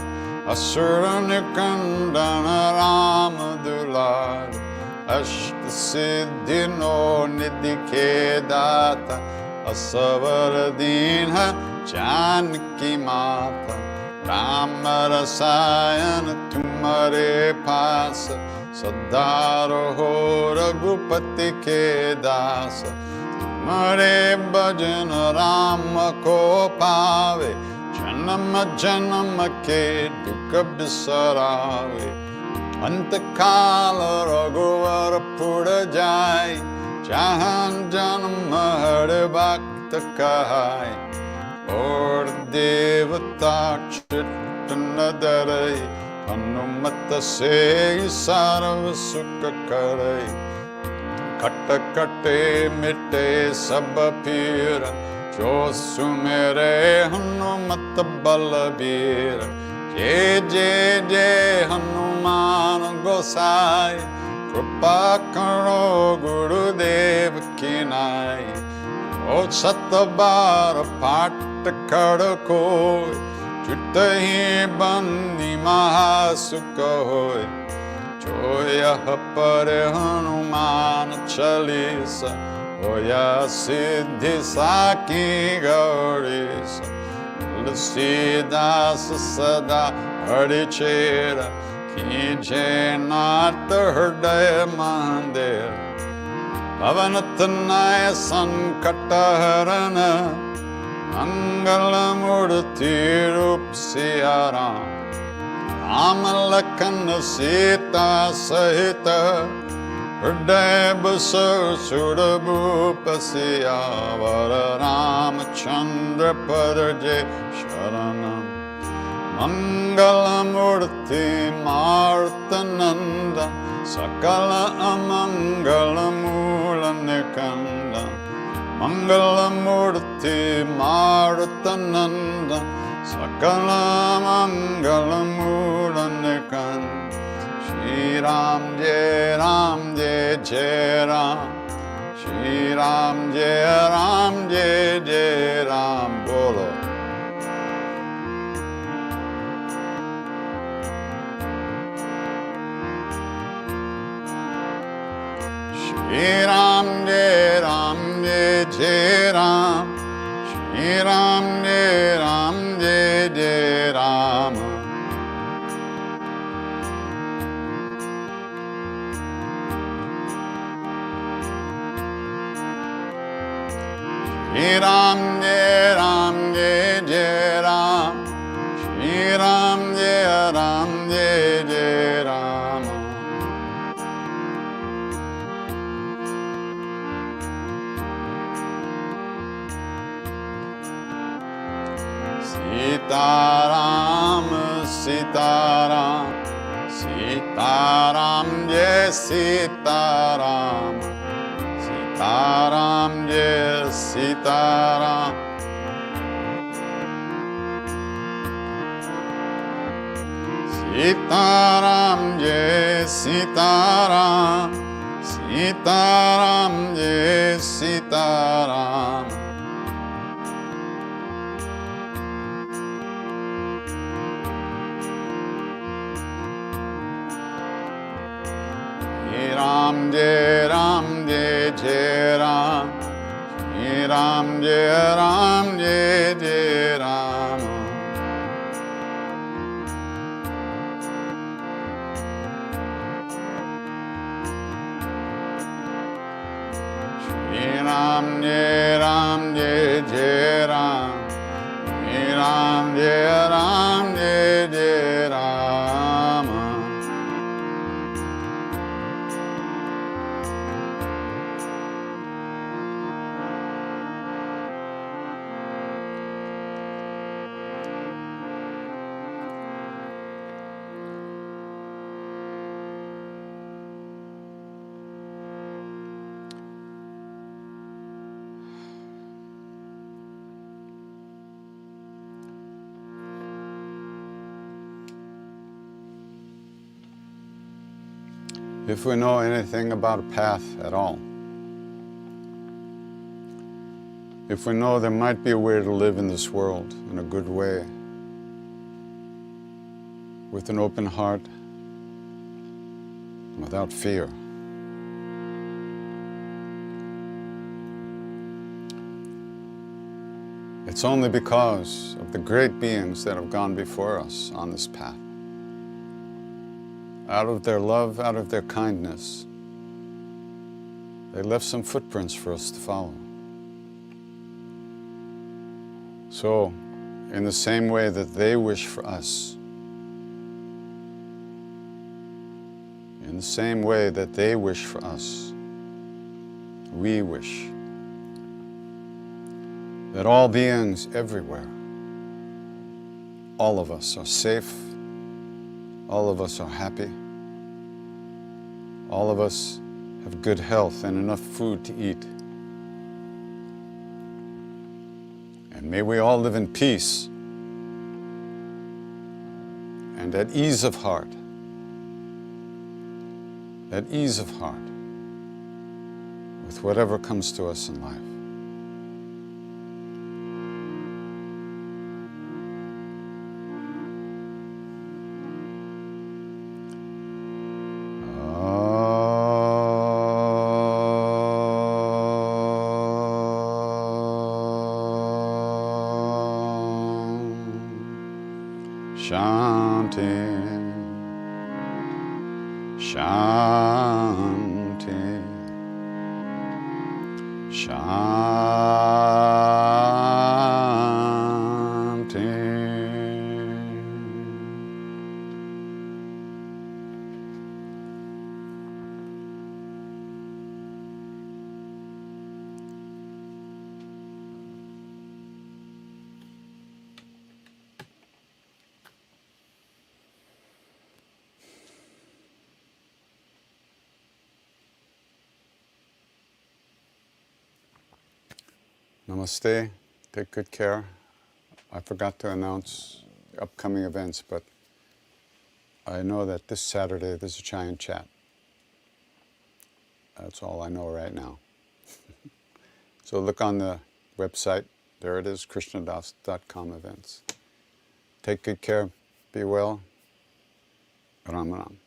असुर निकंदन राम दुलार। अष्ट सिद्धि नो निधि के दाता, असवर दीन जानकी माता। राम रसायन तुम्हारे पास, सदा रहो रघुपति के दास। तुम्हारे भजन राम को पावे, जन्म जन्म के दुख बिसरावे। अंत काल रघुवर पुर जाय, जहाँ जन्म हर भक्त कहाय। और देवता चित्त न डरै, हनुमत से सर्व सुख करै। कट कटे मिटे सब पीर, जो सुमेरे हनुमत बलबीर। जय जय जय हनुमान गोसाई, कृपा करो गुरुदेव की नाई। ओ सत बार पाठ कर कोय, चित ही बंदी महासुख होय। जो यह पर हनुमान चालीसा, होया सिद्धि साकी गौरीसा। तुलसीदास सदा हरि चेरा, कीजे नाथ हृदय मंदिर। पवन तनय संकट हरन, मंगल मूर्ति रूप सिया राम। राम लखन सीता सहित, Hridaya Sura Bhupasya Vara Ramachandra Padaje Sharanam Mangalamurti Martananda Sakala Amangala Mula Nikanda Mangalamurti Martananda Sakala Mangala Mula Nikanda Shri Ram Jai Ram Jai Jai Ram Shri Ram Jai Ram Jai Jai Ram Bolo Shri Ram Jai Ram Jai Jai Ram Shri Ram Jai Ram Jai Jai Ram Shri Ram Jai Ram Jai Jai Ram Shri Ram Jai Ram Jai Jai Ram Sitaram Sitaram Sitaram Jai Sitaram Sitaram Jai Sitaram Sitaram Jai Sitaram Sitaram Jai Sitaram Ram Jai Ram Jai Jai Ram Shri Ram Jai Ram Jai Jai Ram Shri Ram Jai Ram Jai Jai Ram Shri Ram Jai Ram Jai Jai Ram If we know anything about a path at all, if we know there might be a way to live in this world in a good way, with an open heart, without fear, it's only because of the great beings that have gone before us on this path. Out of their love, out of their kindness, they left some footprints for us to follow. So, in the same way that they wish for us, in the same way that they wish for us, we wish that all beings everywhere, all of us are safe, all of us are happy, all of us have good health and enough food to eat. And may we all live in peace and at ease of heart, with whatever comes to us in life. Shanti, Shanti, Shanti. Namaste. Take good care. I forgot to announce upcoming events, but I know that this Saturday there's a giant chat. That's all I know right now. So look on the website. There it is, krishnadas.com events. Take good care. Be well. Ram Ram.